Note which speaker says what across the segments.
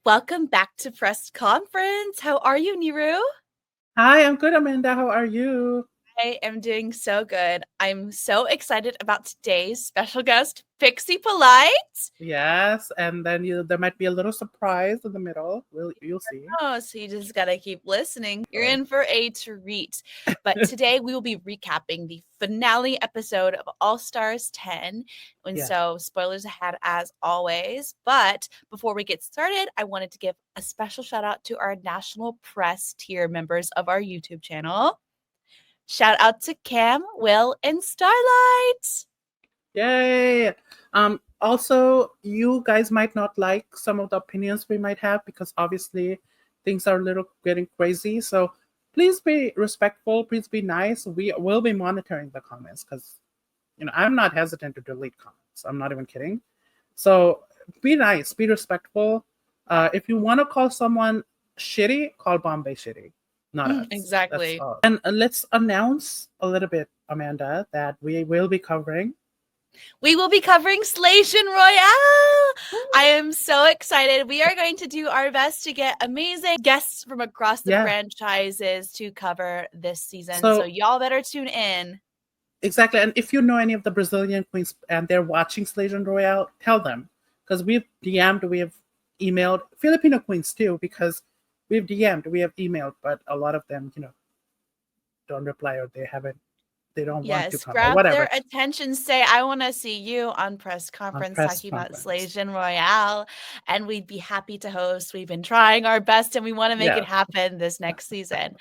Speaker 1: Welcome back to Press Conference. How are you, Niru?
Speaker 2: Hi, I'm good, Amanda. How are you?
Speaker 1: I am doing so good. I'm so excited about today's special guest, Pixie Polite.
Speaker 2: Yes, and then there might be a little surprise in the middle. You'll see.
Speaker 1: Oh, so you just gotta keep listening. You're in for a treat. But today we will be recapping the finale episode of All Stars 10. And so spoilers ahead as always. But before we get started, I wanted to give a special shout out to our national press tier members of our YouTube channel. Shout out to Cam, Will, and Starlight.
Speaker 2: Yay! Also, you guys might not like some of the opinions we might have because obviously things are a little getting crazy. So please be respectful. Please be nice. We will be monitoring the comments because, I'm not hesitant to delete comments. I'm not even kidding. So be nice. Be respectful. If you want to call someone shitty, call Bombay shitty. Not us.
Speaker 1: Exactly.
Speaker 2: And let's announce a little bit, Amanda, that we will be covering
Speaker 1: Slation Royale. I am so excited. We are going to do our best to get amazing guests from across the franchises to cover this season. So y'all better tune in.
Speaker 2: Exactly. And if you know any of the Brazilian queens and they're watching Slation Royale, tell them. Because we've DM'd, we have emailed Filipino queens too, because we've DM'd, we have emailed, but a lot of them, don't reply or they don't want to come.
Speaker 1: Grab their attention. Say, I want to see you on press conference talking about Slation Royale, and we'd be happy to host. We've been trying our best, and we want to make it happen this next season.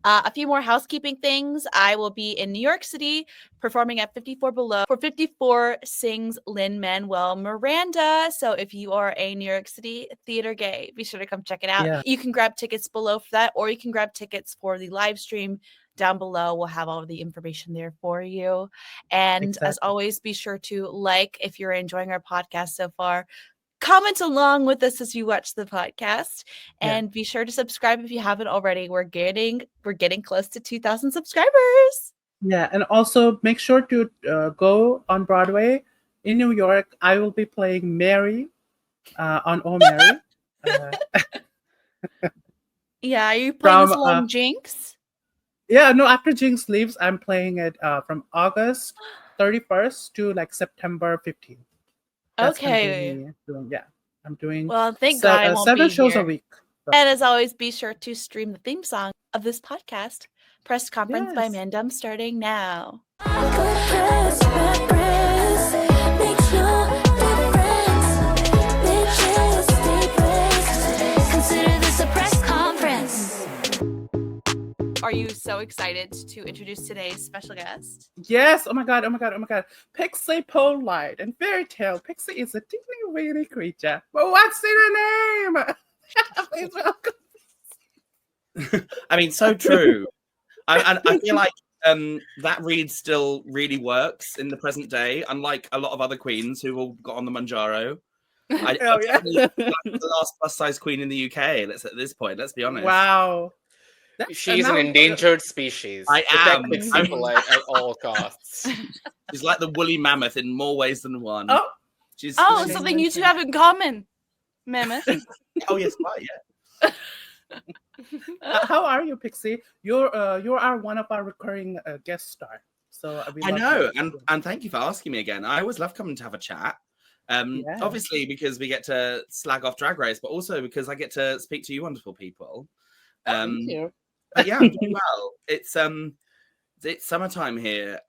Speaker 1: A few more housekeeping things. I will be in New York City performing at 54 Below for 54 Sings Lin-Manuel Miranda. So if you are a New York City theater gay, be sure to come check it out. Yeah. You can grab tickets below for that, or you can grab tickets for the live stream down below. We'll have all of the information there for you. And as always, be sure to like if you're enjoying our podcast so far. Comment along with us as you watch the podcast, and be sure to subscribe if you haven't already. We're getting close to 2,000 subscribers.
Speaker 2: Yeah, and also make sure to go on Broadway in New York. I will be playing Mary on Oh Mary.
Speaker 1: Are you playing this along Jinx?
Speaker 2: Yeah, no, after Jinx leaves, I'm playing it from August 31st to September 15th. That's
Speaker 1: okay.
Speaker 2: I'm doing
Speaker 1: well, thank God I won't
Speaker 2: 7
Speaker 1: be
Speaker 2: shows
Speaker 1: here.
Speaker 2: a week. So.
Speaker 1: And as always, be sure to stream the theme song of this podcast, Press Conference by Mandem, starting now. Consider this a press conference. Are you so excited to introduce today's special guest?
Speaker 2: Yes. Oh my God. Pixie Polite and Fairy Tale. Pixie is a teeny weeny creature. But what's in her name? Please welcome.
Speaker 3: I mean, so true. I feel like that read still really works in the present day, unlike a lot of other queens who all got on the Manjaro. I'm the last plus-size queen in the UK. At this point, let's be honest.
Speaker 2: Wow.
Speaker 4: She's an endangered species.
Speaker 3: I am.
Speaker 4: Pixie Polite at all costs.
Speaker 3: She's like the woolly mammoth in more ways than one.
Speaker 1: She's something you two have in common, mammoth.
Speaker 3: Oh yes, quite. Yeah.
Speaker 2: How are you, Pixie? You are one of our recurring guest stars. So
Speaker 3: I know, and thank you for asking me again. I always love coming to have a chat. Obviously because we get to slag off Drag Race, but also because I get to speak to you wonderful people.
Speaker 2: Thank you.
Speaker 3: But yeah, I'm doing well. It's summertime here,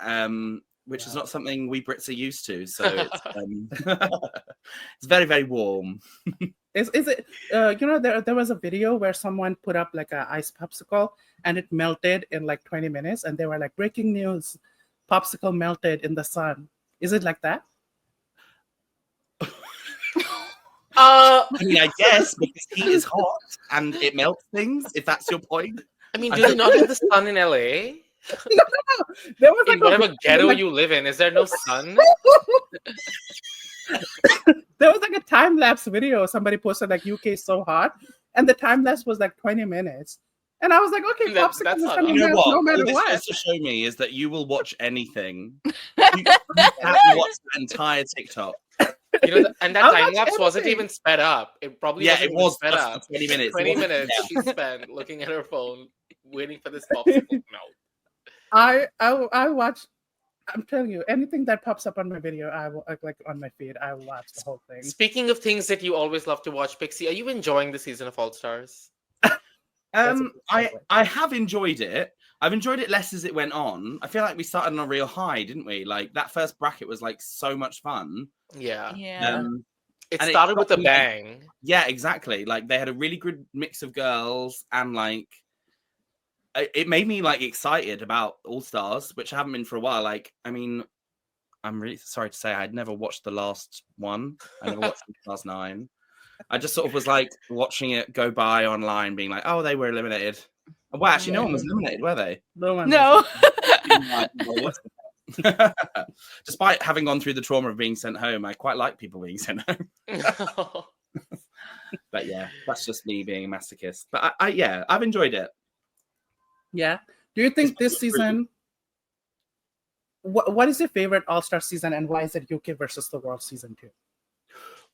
Speaker 3: which is not something we Brits are used to. So it's very, very warm.
Speaker 2: Is it? There was a video where someone put up an ice popsicle and it melted in 20 minutes, and they were like, breaking news: popsicle melted in the sun. Is it like that?
Speaker 3: I mean, I guess because heat is hot and it melts things. If that's your point.
Speaker 4: I mean, do they not have the sun in LA?
Speaker 2: No. There was
Speaker 4: in whatever ghetto you live in, is there no sun?
Speaker 2: There was a time-lapse video somebody posted UK is so hot, and the time-lapse was 20 minutes. And I was like, okay, popsicle is coming no matter what.
Speaker 3: What this to show me is that you will watch anything. You have to watch the entire TikTok.
Speaker 4: You know, and that
Speaker 2: I'll
Speaker 4: time
Speaker 2: watch
Speaker 4: lapse wasn't
Speaker 2: anything.
Speaker 4: even sped up. It probably
Speaker 3: Yeah,
Speaker 4: wasn't
Speaker 3: it
Speaker 4: even
Speaker 3: was
Speaker 4: sped
Speaker 3: just
Speaker 4: up.
Speaker 3: for 20 minutes.
Speaker 4: 20 minutes
Speaker 3: Yeah.
Speaker 4: she spent looking at her phone, waiting for this popsicle to melt.
Speaker 2: I watch. I'm telling you, anything that pops up on my video, I will like on my feed. I will watch the whole thing.
Speaker 4: Speaking of things that you always love to watch, Pixie, are you enjoying the season of All Stars?
Speaker 3: I have enjoyed it. I've enjoyed it less as it went on. I feel like we started on a real high, didn't we? Like that first bracket was like so much fun.
Speaker 4: Yeah. It
Speaker 3: and
Speaker 4: started with a
Speaker 3: got me,
Speaker 4: bang.
Speaker 3: Yeah, exactly. Like they had a really good mix of girls, and like it made me like excited about All Stars, which I haven't been for a while. Like, I mean, I'm really sorry to say I'd never watched the last one. I never watched the last 9. I just sort of was like watching it go by online, being like, "Oh, they were eliminated." Well, actually, no one was eliminated, were they?
Speaker 2: No one.
Speaker 1: No.
Speaker 3: Despite having gone through the trauma of being sent home, I quite like people being sent home. But yeah, that's just me being a masochist. But I've enjoyed it.
Speaker 2: Yeah. Do you think this season? What is your favorite All Star season, and why is it UK versus the World season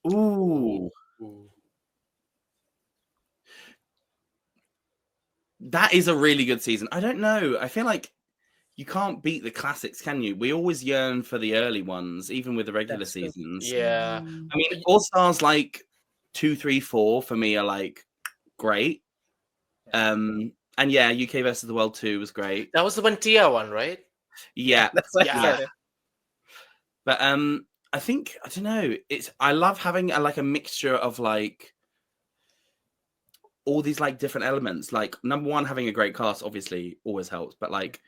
Speaker 2: 2?
Speaker 3: Ooh. That is a really good season. I don't know. I feel like you can't beat the classics, can you? We always yearn for the early ones, even with the regular seasons.
Speaker 4: Yeah.
Speaker 3: I mean, All Stars like 2, 3, 4 for me are like great. And yeah, UK versus the World 2 was great.
Speaker 4: That was the one Tia won, right?
Speaker 3: Yeah.
Speaker 2: That's what I said.
Speaker 3: But I think I don't know. I love having a mixture of like all these like different elements. Like number one, having a great cast obviously always helps, but like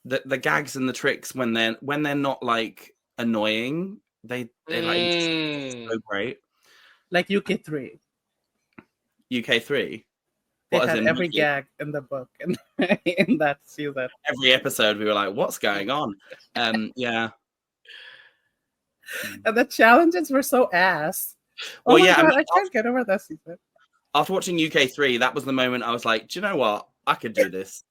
Speaker 3: the gags and the tricks when they're not like annoying, they're like so great.
Speaker 2: Like UK 3.
Speaker 3: UK 3.
Speaker 2: They had every gag in the book and in that season.
Speaker 3: Every episode, we were like, "What's going on?" Yeah.
Speaker 2: And the challenges were so ass.
Speaker 3: Well,
Speaker 2: God, I can't get over that season.
Speaker 3: After watching UK 3, that was the moment I was like, "Do you know what? I could do this.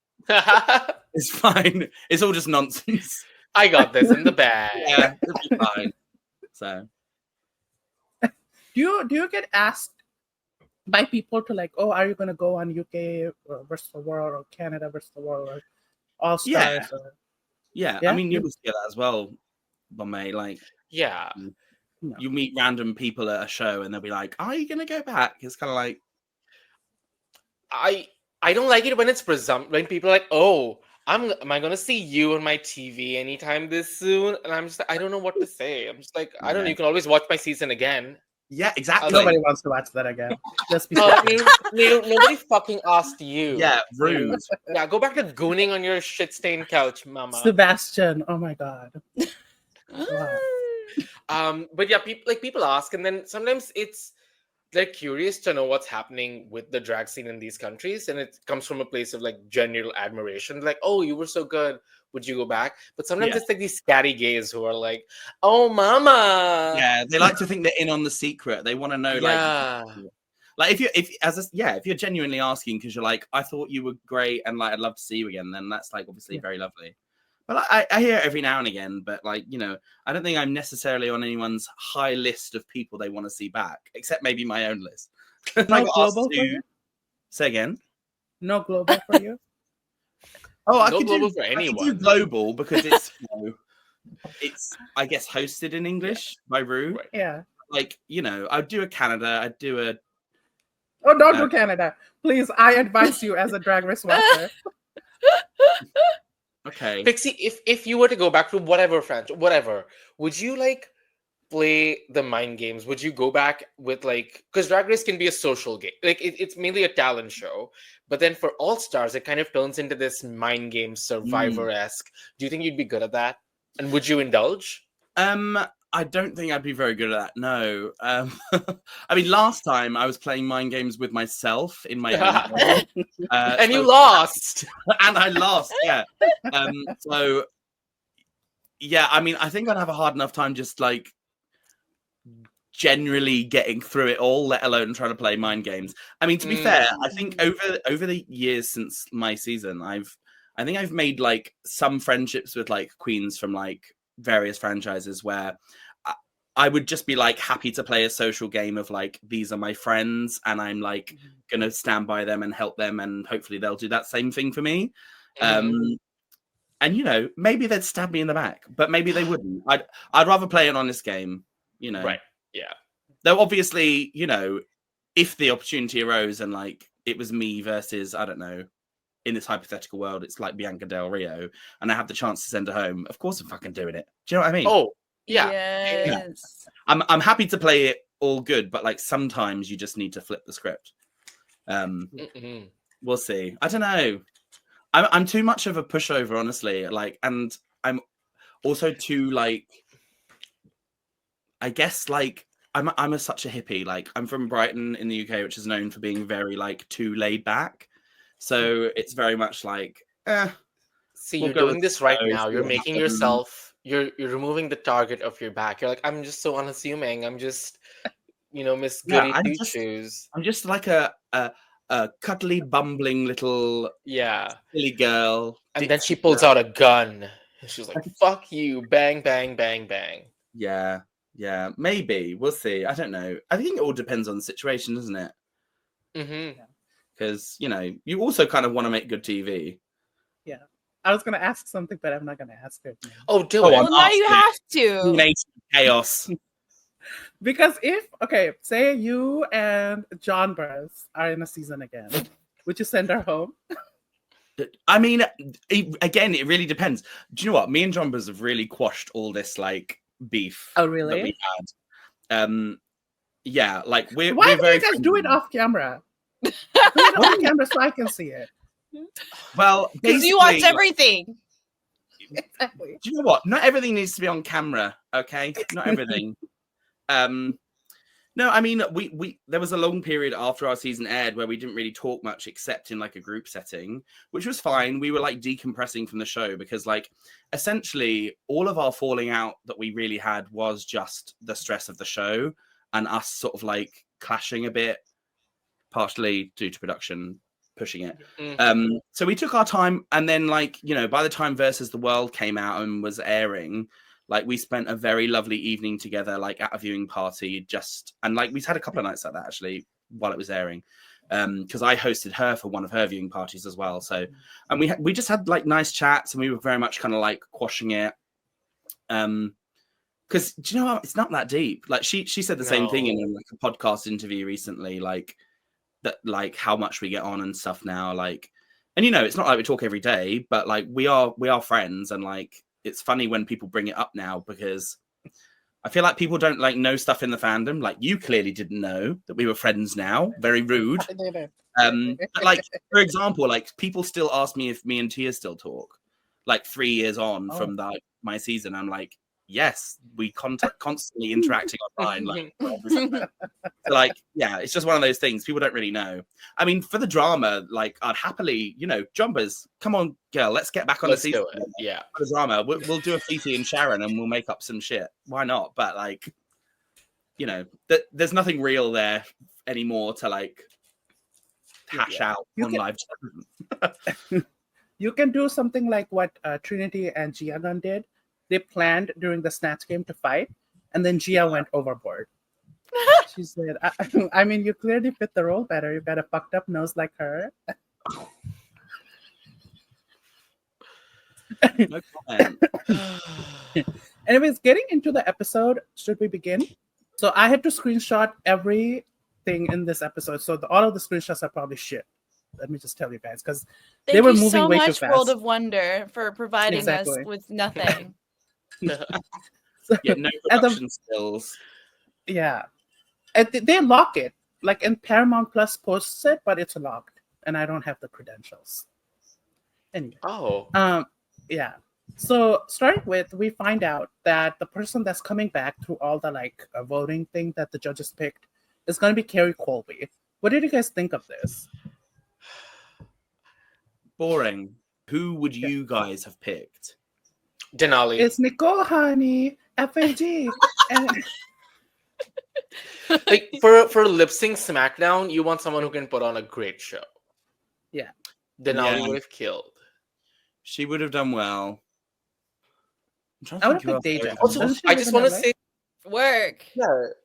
Speaker 3: It's fine. It's all just nonsense.
Speaker 4: I got this in the bag."
Speaker 3: Yeah, it'll be fine." So,
Speaker 2: do you get asked by people to like, "Oh, are you going to go on UK versus the world or Canada versus the world or All Stars?"
Speaker 3: Yeah. I mean, you always get that as well, Bombay. Like,
Speaker 4: yeah,
Speaker 3: you meet random people at a show and they'll be like, "Are you going to go back?" It's kind of like,
Speaker 4: I don't like it when it's when people are like, "Oh, am I going to see you on my TV anytime this soon?" And I'm just like, I don't know what to say. I'm just like, I don't know. You can always watch my season again.
Speaker 3: Yeah, exactly.
Speaker 2: Nobody wants to watch that again. Just
Speaker 4: nobody fucking asked you.
Speaker 3: Yeah, rude.
Speaker 4: Yeah, go back to gooning on your shit-stained couch, mama.
Speaker 2: Sebastian, oh my god.
Speaker 4: Wow. But yeah, people ask, and then sometimes they're curious to know what's happening with the drag scene in these countries, and it comes from a place of like genuine admiration. Like, "Oh, you were so good. Would you go back?" But sometimes it's like these scatty gays who are like, "Oh, mama."
Speaker 3: Yeah, they like to think they're in on the secret. They want to know, like if you're genuinely asking because you're like, "I thought you were great, and like I'd love to see you again," then that's like obviously very lovely. But I hear it every now and again, but like, you know, I don't think I'm necessarily on anyone's high list of people they want to see back, except maybe my own list.
Speaker 2: No global for you?
Speaker 3: Say again?
Speaker 2: No global for you?
Speaker 3: Oh, I
Speaker 4: No
Speaker 3: could
Speaker 4: global
Speaker 3: do,
Speaker 4: for anyone.
Speaker 3: I could do global because it's, it's, I guess, hosted in English by Ru.
Speaker 4: Right.
Speaker 2: Yeah.
Speaker 3: Like, you know, I'd do a Canada, I'd do a...
Speaker 2: Oh, don't do Canada. Please, I advise you as a Drag Race watcher.
Speaker 3: Okay.
Speaker 4: Pixie, if you were to go back to whatever franchise, whatever, would you like play the mind games? Would you go back with like, because Drag Race can be a social game, like it's mainly a talent show, but then for All Stars, it kind of turns into this mind game Survivor-esque. Do you think you'd be good at that? And would you indulge?
Speaker 3: I don't think I'd be very good at that. No. I mean, last time I was playing mind games with myself in my own
Speaker 4: and you lost.
Speaker 3: And I lost. Yeah. So yeah, I mean, I think I'd have a hard enough time just like generally getting through it all, let alone trying to play mind games. I mean, to be fair, I think over the years since my season, I think I've made like some friendships with like queens from like various franchises where I would just be like happy to play a social game of like, these are my friends and I'm like gonna stand by them and help them, and hopefully they'll do that same thing for me. And you know, maybe they'd stab me in the back, but maybe they wouldn't. I'd rather play an honest game, you know.
Speaker 4: Right. Yeah.
Speaker 3: Though obviously, you know, if the opportunity arose and like it was me versus, I don't know, in this hypothetical world, it's like Bianca Del Rio, and I have the chance to send her home, of course I'm fucking doing it. Do you know what I mean?
Speaker 4: Oh, yeah.
Speaker 1: Yes.
Speaker 3: I'm happy to play it all good, but like sometimes you just need to flip the script. We'll see. I don't know. I'm too much of a pushover, honestly. Like, and I'm also too like, I guess like I'm such a hippie. Like, I'm from Brighton in the UK, which is known for being very like too laid back. So it's very much like,
Speaker 4: See,
Speaker 3: we'll
Speaker 4: you're
Speaker 3: go
Speaker 4: doing
Speaker 3: with
Speaker 4: this
Speaker 3: the
Speaker 4: right
Speaker 3: flow,
Speaker 4: now.
Speaker 3: see
Speaker 4: You're
Speaker 3: what
Speaker 4: making
Speaker 3: happens.
Speaker 4: yourself. You're removing the target of your back. You're like, I'm just so unassuming. I'm just, Miss Goody Two Shoes.
Speaker 3: I'm just like a cuddly, bumbling little silly girl.
Speaker 4: And then she pulls out a gun. And she's like, "Fuck you!" Bang, bang, bang, bang.
Speaker 3: Yeah, maybe we'll see. I don't know. I think it all depends on the situation, doesn't it? Because you also kind of want to make good TV.
Speaker 2: Yeah, I was gonna ask something, but I'm not gonna ask it.
Speaker 4: Oh, do it.
Speaker 1: Well, now you have to.
Speaker 3: Chaos.
Speaker 2: Because say you and John Burrs are in a season again, would you send her home?
Speaker 3: I mean, it really depends. Do you know what? Me and John Burrs have really quashed all this like beef.
Speaker 2: Oh, really?
Speaker 3: That we had. Yeah, like we're.
Speaker 2: Why
Speaker 3: we're
Speaker 2: do you guys do it off camera? Do it on camera so I can see it.
Speaker 3: Well,
Speaker 1: because you watch everything.
Speaker 2: Exactly.
Speaker 3: Do you know what? Not everything needs to be on camera. Okay, not everything. No, I mean, we there was a long period after our season aired where we didn't really talk much except in like a group setting, which was fine. We were like decompressing from the show because like essentially all of our falling out that we really had was just the stress of the show and us sort of like clashing a bit, partially due to production pushing it. So we took our time, and then like, by the time Versus the World came out and was airing, like we spent a very lovely evening together, like at a viewing party, and like we had a couple of nights like that actually while it was airing, because I hosted her for one of her viewing parties as well. So, and we just had like nice chats, and we were very much kind of like quashing it. Because do you know what? It's not that deep. Like she said the same thing in like a podcast interview recently, like that, like how much we get on and stuff now, like, and it's not like we talk every day, but like we are friends, and like it's funny when people bring it up now because I feel like people don't like know stuff in the fandom. Like you clearly didn't know that we were friends now. Very rude. But like, for example, like people still ask me if me and Tia still talk, like 3 years on from my season. I'm like, yes, we constantly interacting online. Like, so like, yeah, it's just one of those things people don't really know. I mean, for the drama, like I'd happily, Jumbers, come on, girl, let's get back on the season.
Speaker 4: Yeah,
Speaker 3: for the drama, we'll do a Fifi and Sharon, and we'll make up some shit. Why not? But like, there's nothing real there anymore to like hash out on live.
Speaker 2: You can do something like what Trinity and Gia Gunn did. They planned during the Snatch game to fight, and then Gia went overboard. She said, I mean, you clearly fit the role better. You've got a fucked up nose like her.
Speaker 3: No comment.
Speaker 2: Anyways, getting into the episode, should we begin? So I had to screenshot everything in this episode. So all of the screenshots are probably shit. Let me just tell you guys, because they were moving
Speaker 1: so
Speaker 2: way
Speaker 1: much,
Speaker 2: too fast.
Speaker 1: World of Wonder, for providing us with nothing.
Speaker 2: So,
Speaker 3: no production skills.
Speaker 2: Yeah. They lock it. Like, in Paramount Plus posts it, but it's locked. And I don't have the credentials. Anyway. Yeah. So starting with, we find out that the person that's coming back through all the like voting thing that the judges picked is going to be Kerri Colby. What did you guys think of this?
Speaker 3: Boring. Who would you guys have picked?
Speaker 4: Denali.
Speaker 2: It's Nicole, honey. FAG.
Speaker 4: Like for lip sync SmackDown, you want someone who can put on a great show.
Speaker 2: Yeah.
Speaker 4: Denali would have killed.
Speaker 3: She would have done well.
Speaker 2: I would have picked Deja.
Speaker 4: Also, I just want to say,
Speaker 1: Work.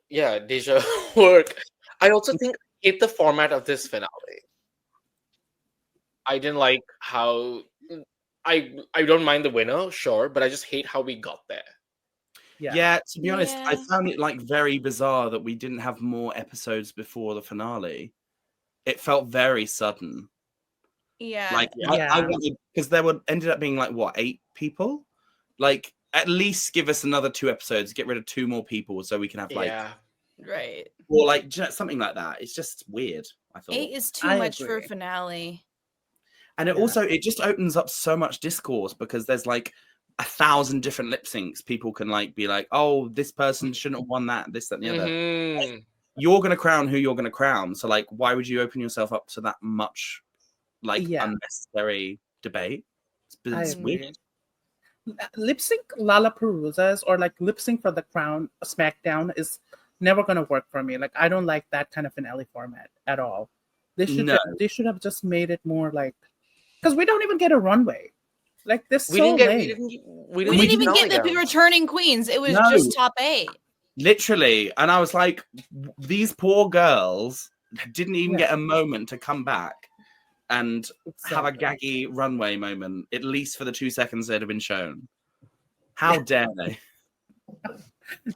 Speaker 4: Yeah, Deja, work. I also think I hate the format of this finale. I didn't like how I don't mind the winner, sure, but I just hate how we got there.
Speaker 3: Yeah, to be honest, I
Speaker 1: Yeah.
Speaker 3: found it like very bizarre that we didn't have more episodes before the finale. It felt very sudden.
Speaker 1: Yeah.
Speaker 3: Like
Speaker 2: Yeah.
Speaker 3: I wanted, because there were ended up being like what, 8 people? Like at least give us another 2 episodes, get rid of 2 more people so we can have like
Speaker 4: Yeah.
Speaker 1: Right.
Speaker 3: or like something like that. It's just weird, I thought.
Speaker 1: 8 is too
Speaker 2: I
Speaker 1: much for a
Speaker 2: agree.
Speaker 1: finale.
Speaker 3: And it also it just opens up so much discourse because there's like 1,000 different lip syncs. People can like be like, oh, this person shouldn't have won that, this, that, and the other.
Speaker 4: Mhm.
Speaker 3: You're gonna crown who you're gonna crown. So like, why would you open yourself up to that much like unnecessary debate?
Speaker 2: I
Speaker 3: It's
Speaker 2: agree.
Speaker 3: weird.
Speaker 2: Lip sync Lollapaloozas or like lip sync for the crown SmackDown is never gonna work for me. Like I don't like that kind of finale format at all. They should have just made it more like, because we don't even get a runway. Like this
Speaker 4: We
Speaker 2: so
Speaker 4: didn't
Speaker 2: late.
Speaker 4: we
Speaker 1: We didn't even get the
Speaker 4: finale gowns.
Speaker 1: returning queens. It was
Speaker 3: No.
Speaker 1: just top 8.
Speaker 3: Literally. And I was like, these poor girls didn't even get a moment to come back and have a gaggy runway moment, at least for the 2 seconds they'd have been shown. How dare they?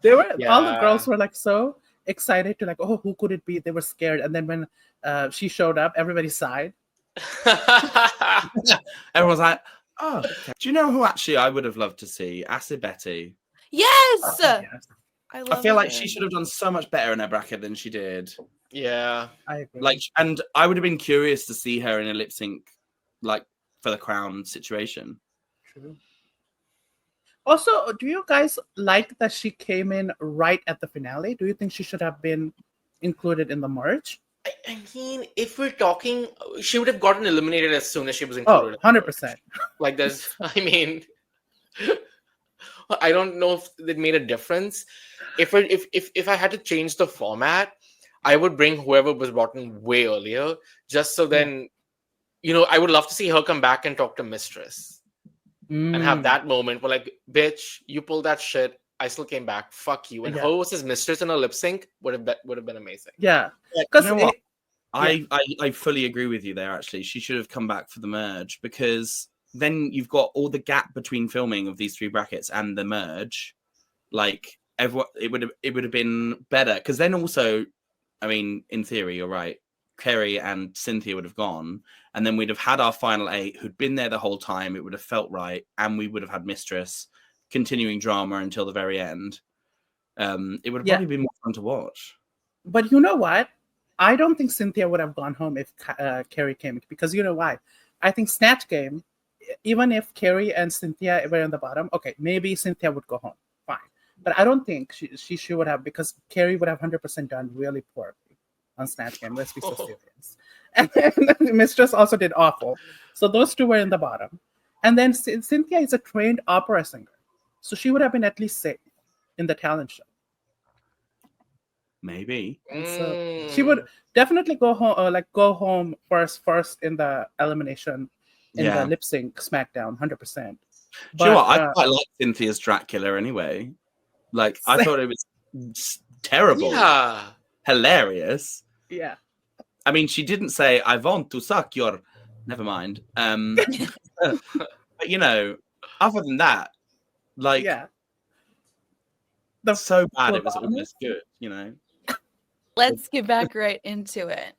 Speaker 2: They were all the girls were like so excited to like, oh, who could it be? They were scared, and then when she showed up, everybody sighed.
Speaker 3: Everyone's like, oh, okay. Do you know who actually I would have loved to see? Acid Betty.
Speaker 1: Yes.
Speaker 2: Yes.
Speaker 3: I feel like she should have done so much better in her bracket than she did.
Speaker 4: Yeah.
Speaker 2: I agree.
Speaker 3: Like, and I would have been curious to see her in a lip sync, like for the crown situation.
Speaker 2: True. Also, do you guys like that she came in right at the finale? Do you think she should have been included in the merge?
Speaker 4: I mean, if we're talking, she would have gotten eliminated as soon as she was
Speaker 2: Oh,
Speaker 4: included.
Speaker 2: 100%.
Speaker 4: Like, there's, I mean, I don't know if it made a difference. If I had to change the format, I would bring whoever was brought in way earlier, just so then, I would love to see her come back and talk to Mistress and have that moment where, like, bitch, you pulled that shit. I still came back. Fuck you. And her versus Mistress in a lip sync would have been amazing.
Speaker 2: Yeah.
Speaker 3: You know what? I fully agree with you there. Actually, she should have come back for the merge, because then you've got all the gap between filming of these 3 brackets and the merge. Like everyone, it would have been better, because then also, I mean, in theory, you're right. Kerri and Cynthia would have gone, and then we'd have had our final 8 who'd been there the whole time. It would have felt right, and we would have had Mistress continuing drama until the very end. It would have probably been more fun to watch.
Speaker 2: But you know what? I don't think Cynthia would have gone home if Kerri came, because you know why? I think Snatch Game, even if Kerri and Cynthia were on the bottom, okay, maybe Cynthia would go home, fine. But I don't think she would have, because Kerri would have 100% done really poorly on Snatch Game. Let's be so serious. And then Mistress also did awful. So those 2 were in the bottom. And then Cynthia is a trained opera singer, so she would have been at least safe in the talent show.
Speaker 3: Maybe.
Speaker 2: So she would definitely go home first in the elimination, in the lip sync SmackDown, 100%.
Speaker 3: Do you know what? I quite like Cynthia's Dracula anyway. Like, I thought it was terrible.
Speaker 4: Yeah.
Speaker 3: Hilarious.
Speaker 2: Yeah.
Speaker 3: I mean, she didn't say, I want to suck your... Never mind. But, other than that, like...
Speaker 2: Yeah.
Speaker 3: So bad it was almost good,
Speaker 1: Let's get back right into it.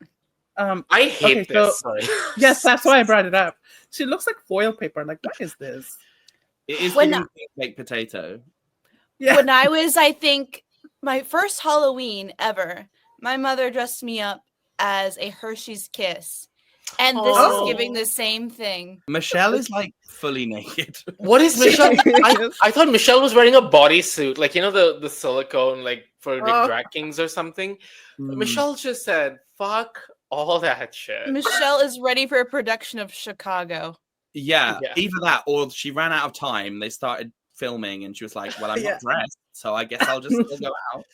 Speaker 4: I hate this.
Speaker 2: So, yes, that's why I brought it up. She looks like foil paper. Like, what is this?
Speaker 3: It is giving baked potato.
Speaker 2: Yeah.
Speaker 1: When I was, I think, my first Halloween ever, my mother dressed me up as a Hershey's Kiss. And this is giving the same thing.
Speaker 3: Michelle is like fully naked.
Speaker 4: What is Michelle? I thought Michelle was wearing a bodysuit, like the silicone, like for drag kings or something. Michelle just said, "Fuck all that shit."
Speaker 1: Michelle is ready for a production of Chicago.
Speaker 3: Yeah, either that or she ran out of time. They started filming, and she was like, "Well, I'm not dressed, so I guess I'll just still go out."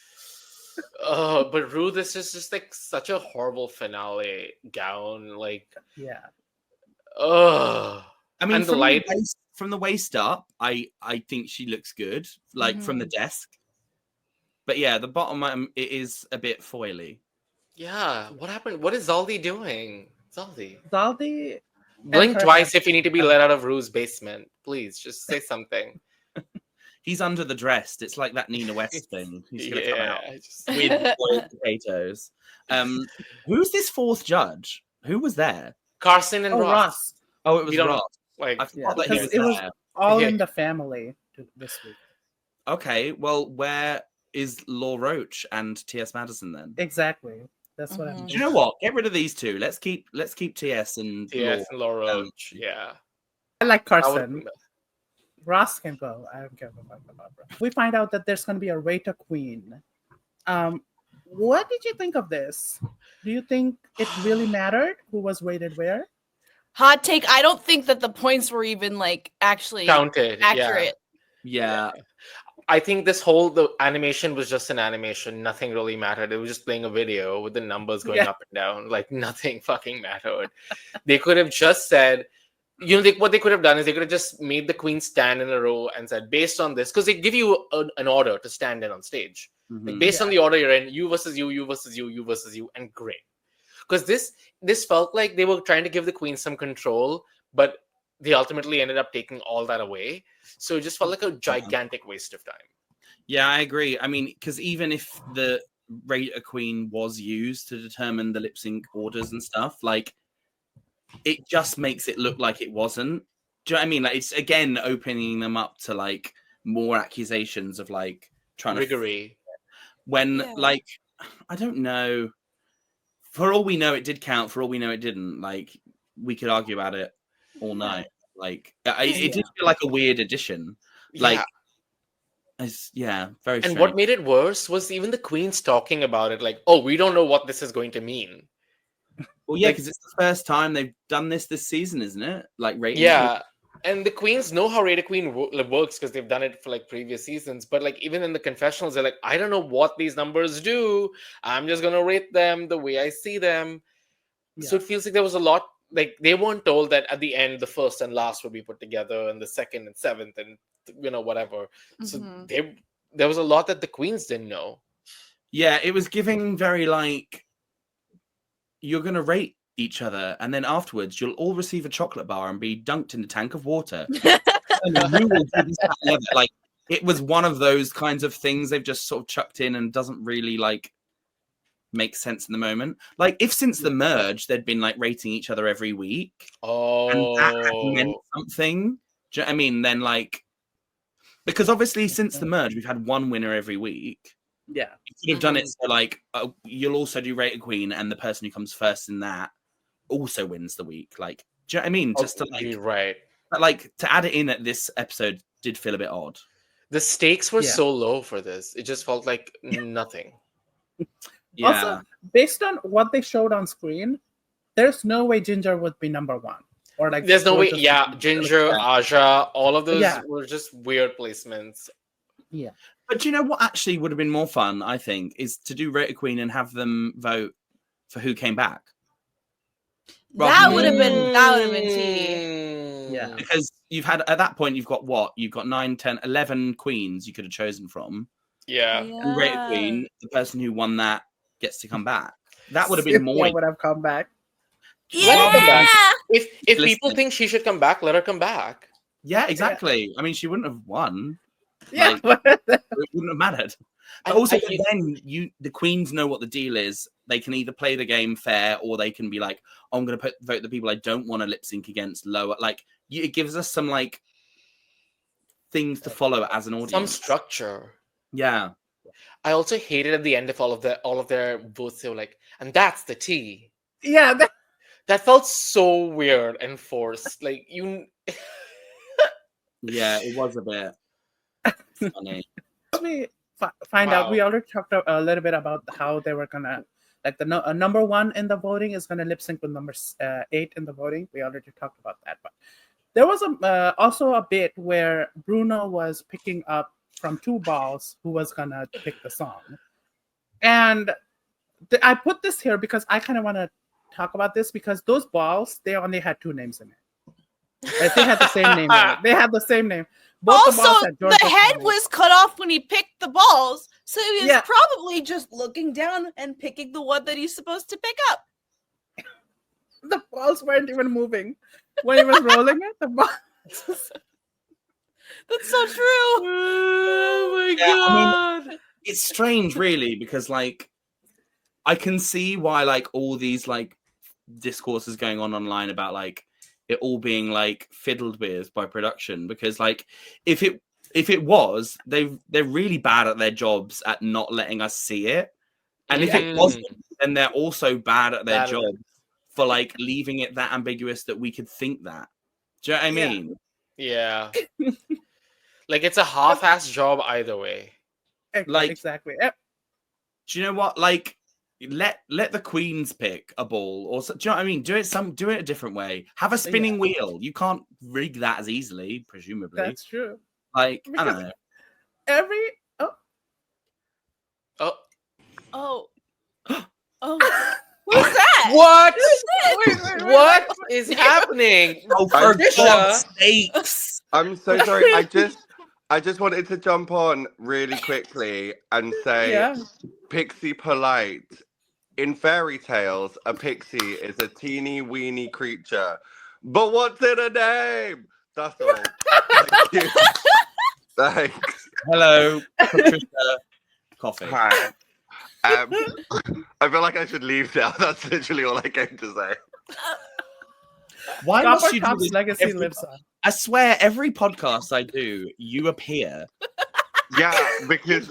Speaker 4: But Rue, this is just like such a horrible finale gown. Like, I mean,
Speaker 3: from the waist up, I think she looks good. Like from the desk, But yeah, the bottom it is a bit foily.
Speaker 4: Yeah, what happened? What is Zaldi doing?
Speaker 2: Zaldi.
Speaker 4: Blink twice if you need to be let out of Rue's basement. Please, just say something.
Speaker 3: He's under the dress. It's like that Nina West thing. He's going to come out
Speaker 4: just...
Speaker 3: with boiled potatoes. Who's this fourth judge? Who was there?
Speaker 4: Carson and
Speaker 2: Ross.
Speaker 3: Oh, it was Ross.
Speaker 4: Like,
Speaker 3: I forgot that he was there.
Speaker 2: Was all in the family this week.
Speaker 3: Okay, well, where is Law Roach and T.S. Madison then?
Speaker 2: Exactly. That's what I'm.
Speaker 3: Do you know what? Get rid of these two. Let's keep T.S. and
Speaker 4: Law Roach. Yeah.
Speaker 2: I like Carson. Ross can go. I don't care about Ross. We find out that there's going to be a Rata Queen. What did you think of this? Do you think it really mattered who was rated where?
Speaker 1: Hot take. I don't think that the points were even like actually
Speaker 4: counted,
Speaker 1: accurate.
Speaker 3: Yeah.
Speaker 4: I think the animation was just an animation. Nothing really mattered. It was just playing a video with the numbers going up and down. Like nothing fucking mattered. They could have just said, what they could have done is they could have just made the queen stand in a row and said, based on this, because they give you an order to stand in on stage. Like, based on the order you're in, you versus you, you versus you, you versus you, and great. Because this felt like they were trying to give the queen some control, but they ultimately ended up taking all that away. So it just felt like a gigantic waste of time.
Speaker 3: Yeah, I agree. I mean, because even if the Rate a Queen was used to determine the lip sync orders and stuff, like, it just makes it look like it wasn't. Do you know what I mean? Like, it's again opening them up to like more accusations of like trying
Speaker 4: Riggery.
Speaker 3: Like, I don't know. For all we know, it did count. For all we know, it didn't. Like, we could argue about it all night. Like, it did feel like a weird addition. Like, very strange.
Speaker 4: And what made it worse was even the queens talking about it. Like, oh, we don't know what this is going to mean.
Speaker 3: Well, yeah, because it's the first time they've done this season, isn't it? Like, rating.
Speaker 4: Yeah, and the queens know how Rate a Queen works because they've done it for like previous seasons. But like even in the confessionals, they're like, I don't know what these numbers do. I'm just gonna rate them the way I see them. Yeah. So it feels like there was a lot. Like they weren't told that at the end the first and last would be put together, and the second and seventh, and whatever. So there was a lot that the queens didn't know.
Speaker 3: Yeah, it was giving very like, you're gonna rate each other, and then afterwards you'll all receive a chocolate bar and be dunked in a tank of water. And you will do this, that, and the other. Like, it was one of those kinds of things they've just sort of chucked in and doesn't really like make sense in the moment. Like, if since the merge they'd been like rating each other every week, and that had meant something. Do you know what I mean? Then like, because obviously since the merge we've had one winner every week.
Speaker 2: Yeah,
Speaker 3: you could have done it so like you'll also do Rate a Queen, and the person who comes first in that also wins the week. Like, do you know what I mean? Just to like,
Speaker 4: right.
Speaker 3: But like, to add it in at this episode did feel a bit odd.
Speaker 4: The stakes were so low for this. It just felt like nothing.
Speaker 2: Yeah. Also, based on what they showed on screen, there's no way Ginger would be number one. Or like,
Speaker 4: there's no way. Yeah, Ginger, Aja, all of those were just weird placements.
Speaker 2: Yeah.
Speaker 3: But do you know what actually would have been more fun, I think, is to do Rate a Queen and have them vote for who came back.
Speaker 1: That would have been tea.
Speaker 2: Yeah.
Speaker 3: Because you've had, at that point, you've got what? You've got 9, 10, 11 queens you could have chosen from.
Speaker 4: Yeah.
Speaker 3: And Rate a Queen, the person who won that gets to come back. That would have been more.
Speaker 2: Would have come back.
Speaker 1: Yeah.
Speaker 4: If people think she should come back, let her come back.
Speaker 3: Yeah, exactly. Yeah. I mean, she wouldn't have won.
Speaker 2: Yeah,
Speaker 3: like, it wouldn't have mattered. But also, then the queens know what the deal is. They can either play the game fair, or they can be like, oh, I'm going to vote the people I don't want to lip sync against lower. Like, it gives us some like things to follow as an audience.
Speaker 4: Some structure.
Speaker 3: Yeah.
Speaker 4: I also hated at the end of all of their votes. They were like, and that's the tea.
Speaker 2: Yeah,
Speaker 4: that felt so weird and forced. Like you.
Speaker 3: Yeah, it was a bit funny.
Speaker 2: We find out. We already talked a little bit about how they were gonna, like, the number one in the voting is gonna lip sync with number 8 in the voting. We already talked about that, but there was also a bit where Bruno was picking up from 2 balls who was gonna pick the song, and I put this here because I kind of want to talk about this because those balls, they only had 2 names in it. They had the same name. They had the same name.
Speaker 1: Both also, the head was cut off when he picked the balls. So he was probably just looking down and picking the one that he's supposed to pick up.
Speaker 2: The balls weren't even moving when he was rolling it. The balls.
Speaker 1: That's so true.
Speaker 4: Oh my god.
Speaker 3: It's strange, really, because like I can see why like all these like discourses going on online about like it all being like fiddled with by production, because like if it was, they're really bad at their jobs at not letting us see it, and if it wasn't, then they're also bad at their job for like leaving it that ambiguous that we could think that. Do you know what I mean?
Speaker 4: Yeah. Like it's a half-ass job either way.
Speaker 2: Like exactly.
Speaker 3: Do you know what? Like let the queens pick a ball, or do you know what I mean? Do it a different way. Have a spinning wheel. You can't rig that as easily, presumably.
Speaker 2: That's true.
Speaker 3: Like I don't know.
Speaker 1: What's that?
Speaker 4: What? What is happening?
Speaker 3: Oh, for God's sakes!
Speaker 5: I'm so sorry. I just wanted to jump on really quickly and say, Pixie polite. In fairy tales, a pixie is a teeny weeny creature. But what's in a name? That's all. Thank you. Thanks.
Speaker 3: Hello, Patricia Kofi.
Speaker 5: Hi. I feel like I should leave now. That's literally all I came to say.
Speaker 3: Why must you do
Speaker 2: Coppertop's
Speaker 3: this
Speaker 2: legacy lives on.
Speaker 3: I swear, every podcast I do, you appear.
Speaker 5: Yeah, because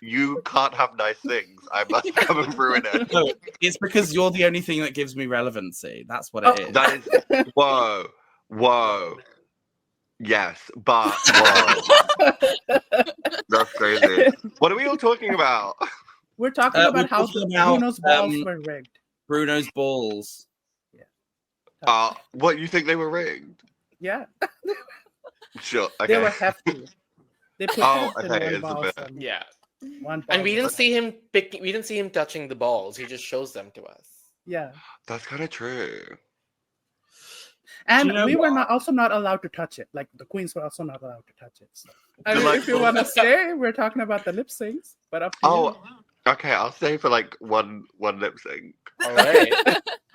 Speaker 5: you can't have nice things. I must come and ruin it.
Speaker 3: No, it's because you're the only thing that gives me relevancy. That's what it is.
Speaker 5: That is whoa. Yes, but whoa. That's crazy. What are we all talking about?
Speaker 2: We're talking about how Bruno's balls were rigged.
Speaker 3: Bruno's balls.
Speaker 5: What, you think they were rigged?
Speaker 2: Yeah.
Speaker 5: Sure. Okay.
Speaker 2: They were hefty. They put
Speaker 5: okay, it's a bit.
Speaker 4: And we didn't see him picking. We didn't see him touching the balls. He just shows them to us.
Speaker 2: Yeah.
Speaker 5: That's kind of true.
Speaker 2: And we were also not allowed to touch it. Like the queens were also not allowed to touch it. So. I mean, if you want to stay, we're talking about the lip syncs. But up to you.
Speaker 5: Okay. I'll stay for like one lip sync.
Speaker 4: All right.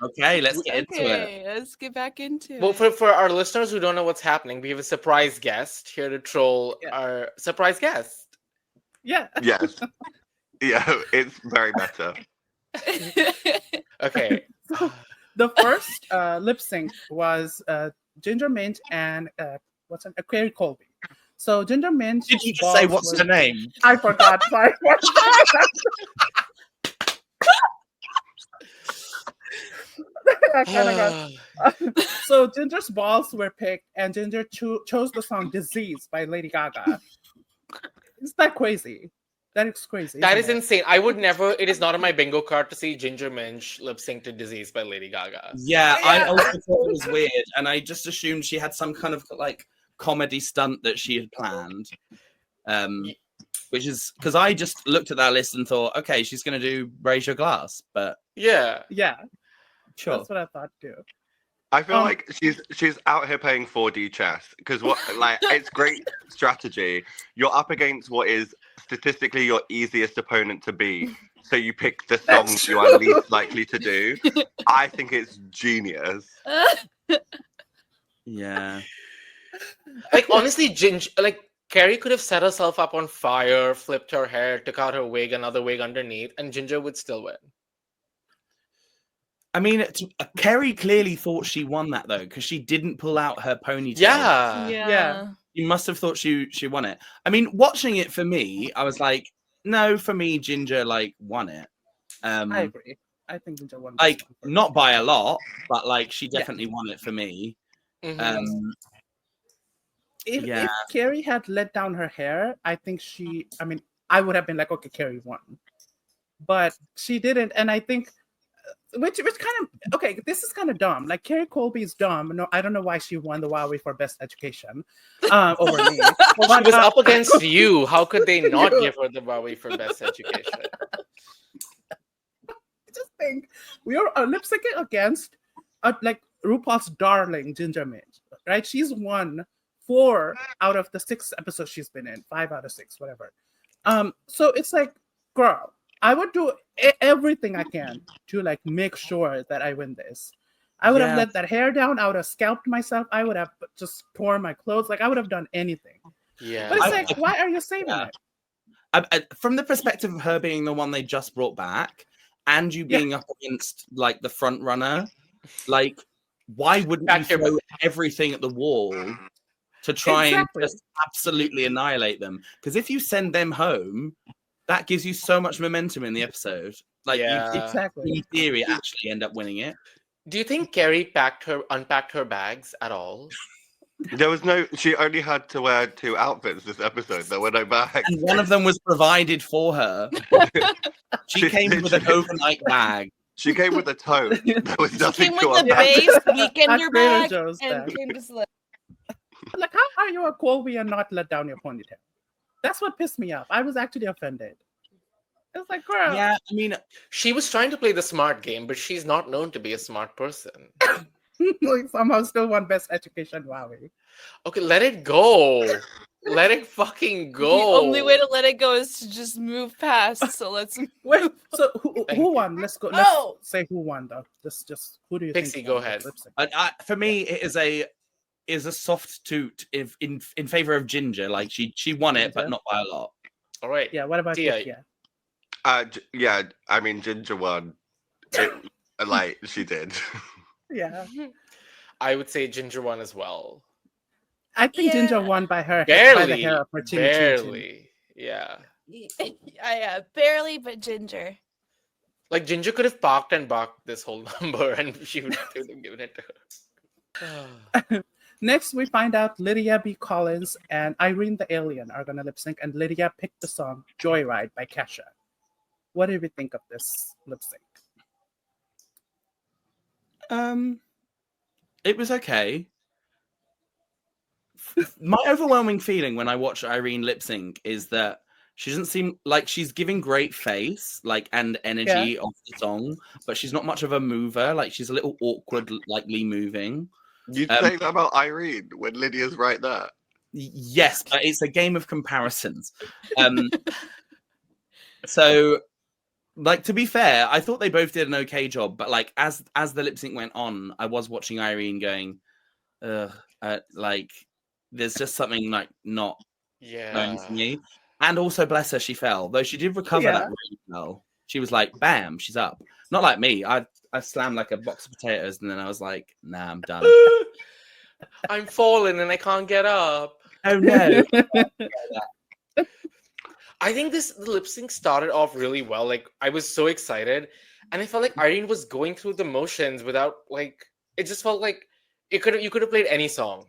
Speaker 3: Okay, let's get into it.
Speaker 1: Let's get back into it.
Speaker 4: Well, for our listeners who don't know what's happening, we have a surprise guest here to troll our surprise guest.
Speaker 2: Yeah.
Speaker 5: Yes. Yeah, it's very meta.
Speaker 4: Okay.
Speaker 2: So, the first lip sync was Ginger Minj and kerri Colby. So Ginger Minj.
Speaker 3: Did you just say what's her name?
Speaker 2: I forgot. Sorry. So Ginger's balls were picked, and Ginger chose the song "Disease" by Lady Gaga. Is that crazy? That is crazy.
Speaker 4: That is insane. I would never. It is not on my bingo card to see Ginger Minj lip sync to "Disease" by Lady Gaga.
Speaker 3: Yeah, I also thought it was weird, and I just assumed she had some kind of like comedy stunt that she had planned. Which is because I just looked at that list and thought, okay, she's going to do Raise Your Glass, but
Speaker 2: yeah,
Speaker 3: sure,
Speaker 2: that's what I thought too.
Speaker 5: I feel like she's out here playing 4D chess because it's great strategy. You're up against what is statistically your easiest opponent to beat, so you pick the songs you are least likely to do. I think it's genius.
Speaker 3: Yeah,
Speaker 4: like honestly, Kerri could have set herself up on fire, flipped her hair, took out her wig, another wig underneath, and Ginger would still win.
Speaker 3: I mean, Kerri clearly thought she won that though, because she didn't pull out her ponytail.
Speaker 4: Yeah.
Speaker 3: You must have thought she won it. I mean, watching it for me, I was like, no, for me, Ginger won it.
Speaker 2: I agree. I think Ginger won.
Speaker 3: Not by a lot, but she definitely won it for me.
Speaker 4: Mm-hmm.
Speaker 2: If Kerri had let down her hair, I think I would have been like, okay, Kerri won. But she didn't, and I think, which kind of, okay, this is kind of dumb. Like, kerri Colby is dumb. No, I don't know why she won the Wowie for Best Education over me.
Speaker 4: Well, she was up against you. How could they not give her the Wowie for Best Education?
Speaker 2: I just think we are lip syncing against, RuPaul's darling, Ginger Minj, right? She's won 4 out of the 6 episodes she's been in, 5 out of 6, whatever. So it's like, girl, I would do everything I can to like make sure that I win this. I would have let that hair down. I would have scalped myself. I would have just torn my clothes. Like I would have done anything.
Speaker 4: Yeah.
Speaker 2: But it's like, why are you saving it?
Speaker 3: From the perspective of her being the one they just brought back, and you being up against like the front runner, like why wouldn't you throw everything at the wall to try and just absolutely annihilate them? Because if you send them home, that gives you so much momentum in the episode. Like, in theory, actually end up winning it.
Speaker 4: Do you think Kerri unpacked her bags at all?
Speaker 5: There was no. She only had to wear 2 outfits this episode. There were no bags,
Speaker 3: and one of them was provided for her. She came with an overnight bag.
Speaker 5: She came with a tote. There was nothing.
Speaker 1: She came with the base weekender bag and came to slip.
Speaker 2: Like, how are you a Colby and not let down your ponytail? That's what pissed me off. I was actually offended. It's like, girl.
Speaker 3: Yeah, I mean,
Speaker 4: she was trying to play the smart game, but she's not known to be a smart person.
Speaker 2: Somehow still won best education, Wowie.
Speaker 4: Okay, let it go. Let it fucking go.
Speaker 1: The only way to let it go is to just move past. So let's
Speaker 2: wait. So who won? Let's go. Let's say who won though. Just who do you
Speaker 4: Pixie,
Speaker 2: think?
Speaker 4: Go ahead.
Speaker 3: For me, it is a soft toot in favor of Ginger. Like she won it, but not by a lot.
Speaker 4: All right.
Speaker 2: Yeah. What about
Speaker 4: Tia?
Speaker 5: Yeah. I mean, Ginger won. Like she did.
Speaker 2: Yeah.
Speaker 4: I would say Ginger won as well.
Speaker 2: I think Ginger won by her.
Speaker 4: Barely.
Speaker 2: By the hair of her chin.
Speaker 4: Barely. Yeah.
Speaker 1: Yeah, barely, but Ginger.
Speaker 4: Like Ginger could have parked and barked this whole number, and she would have given it to her.
Speaker 2: Next, we find out Lydia B. Kollins and Irene the Alien are gonna lip sync, and Lydia picked the song "Joyride" by Kesha. What do we think of this lip sync?
Speaker 3: It was okay. My overwhelming feeling when I watch Irene lip sync is that she doesn't seem like she's giving great face, like, and energy of the song, but she's not much of a mover. Like, she's a little awkward, likely moving.
Speaker 5: You'd say that about Irene when Lydia's right there.
Speaker 3: Yes, but it's a game of comparisons. So, like, to be fair, I thought they both did an okay job, but like as the lip sync went on, I was watching Irene going, like, there's just something like not going for me. And also, bless her, she fell. Though she did recover that really well. She was like, bam, she's up. Not like me. I slammed like a box of potatoes and then I was like, nah, I'm done.
Speaker 4: I'm falling and I can't get up.
Speaker 3: Oh no.
Speaker 4: I think the lip sync started off really well. Like, I was so excited, and I felt like Irene was going through the motions without, like, it just felt like you could have played any song,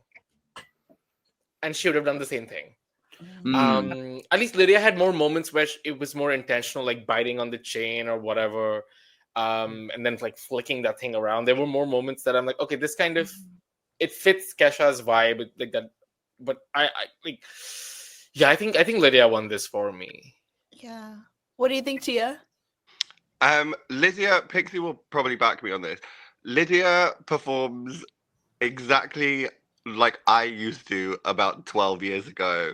Speaker 4: and she would have done the same thing. At least Lydia had more moments where it was more intentional, like biting on the chain or whatever, and then like flicking that thing around. There were more moments that I'm like, okay, this kind of it fits Kesha's vibe, like that. But I like. Yeah, I think Lydia won this for me.
Speaker 1: Yeah. What do you think, Tia?
Speaker 5: Lydia, Pixie will probably back me on this. Lydia performs exactly like I used to about 12 years ago.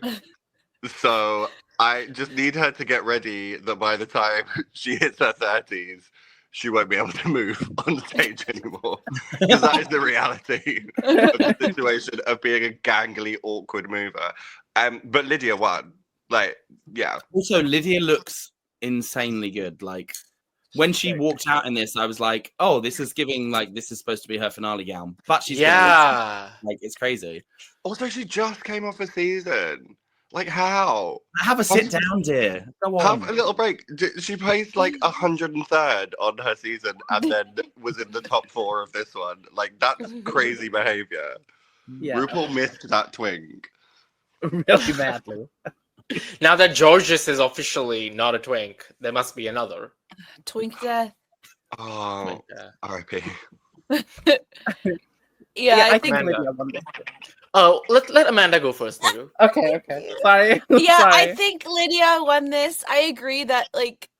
Speaker 5: So I just need her to get ready that by the time she hits her 30s, she won't be able to move on stage anymore. Because that is the reality of the situation of being a gangly, awkward mover. But Lydia won. Like, yeah.
Speaker 3: Also, Lydia looks insanely good. Like, when she walked out in this, I was like, oh, this is giving, like, this is supposed to be her finale gown. But she's like, it's crazy.
Speaker 5: Also, she just came off a season. Like, how?
Speaker 3: Have a sit down, dear. Go on.
Speaker 5: Have a little break. She placed like 103rd on her season and then was in the top 4 of this one. Like, that's crazy behavior. Yeah. RuPaul missed that twink.
Speaker 2: Really badly.
Speaker 4: Now that Jorgeous is officially not a twink, there must be another.
Speaker 1: Twink death.
Speaker 5: Oh, R.I.P.
Speaker 1: Yeah, I think
Speaker 2: Lydia won this.
Speaker 4: Oh, let Amanda go first.
Speaker 2: Okay. Sorry.
Speaker 1: Yeah,
Speaker 2: Sorry.
Speaker 1: I think Lydia won this. I agree that like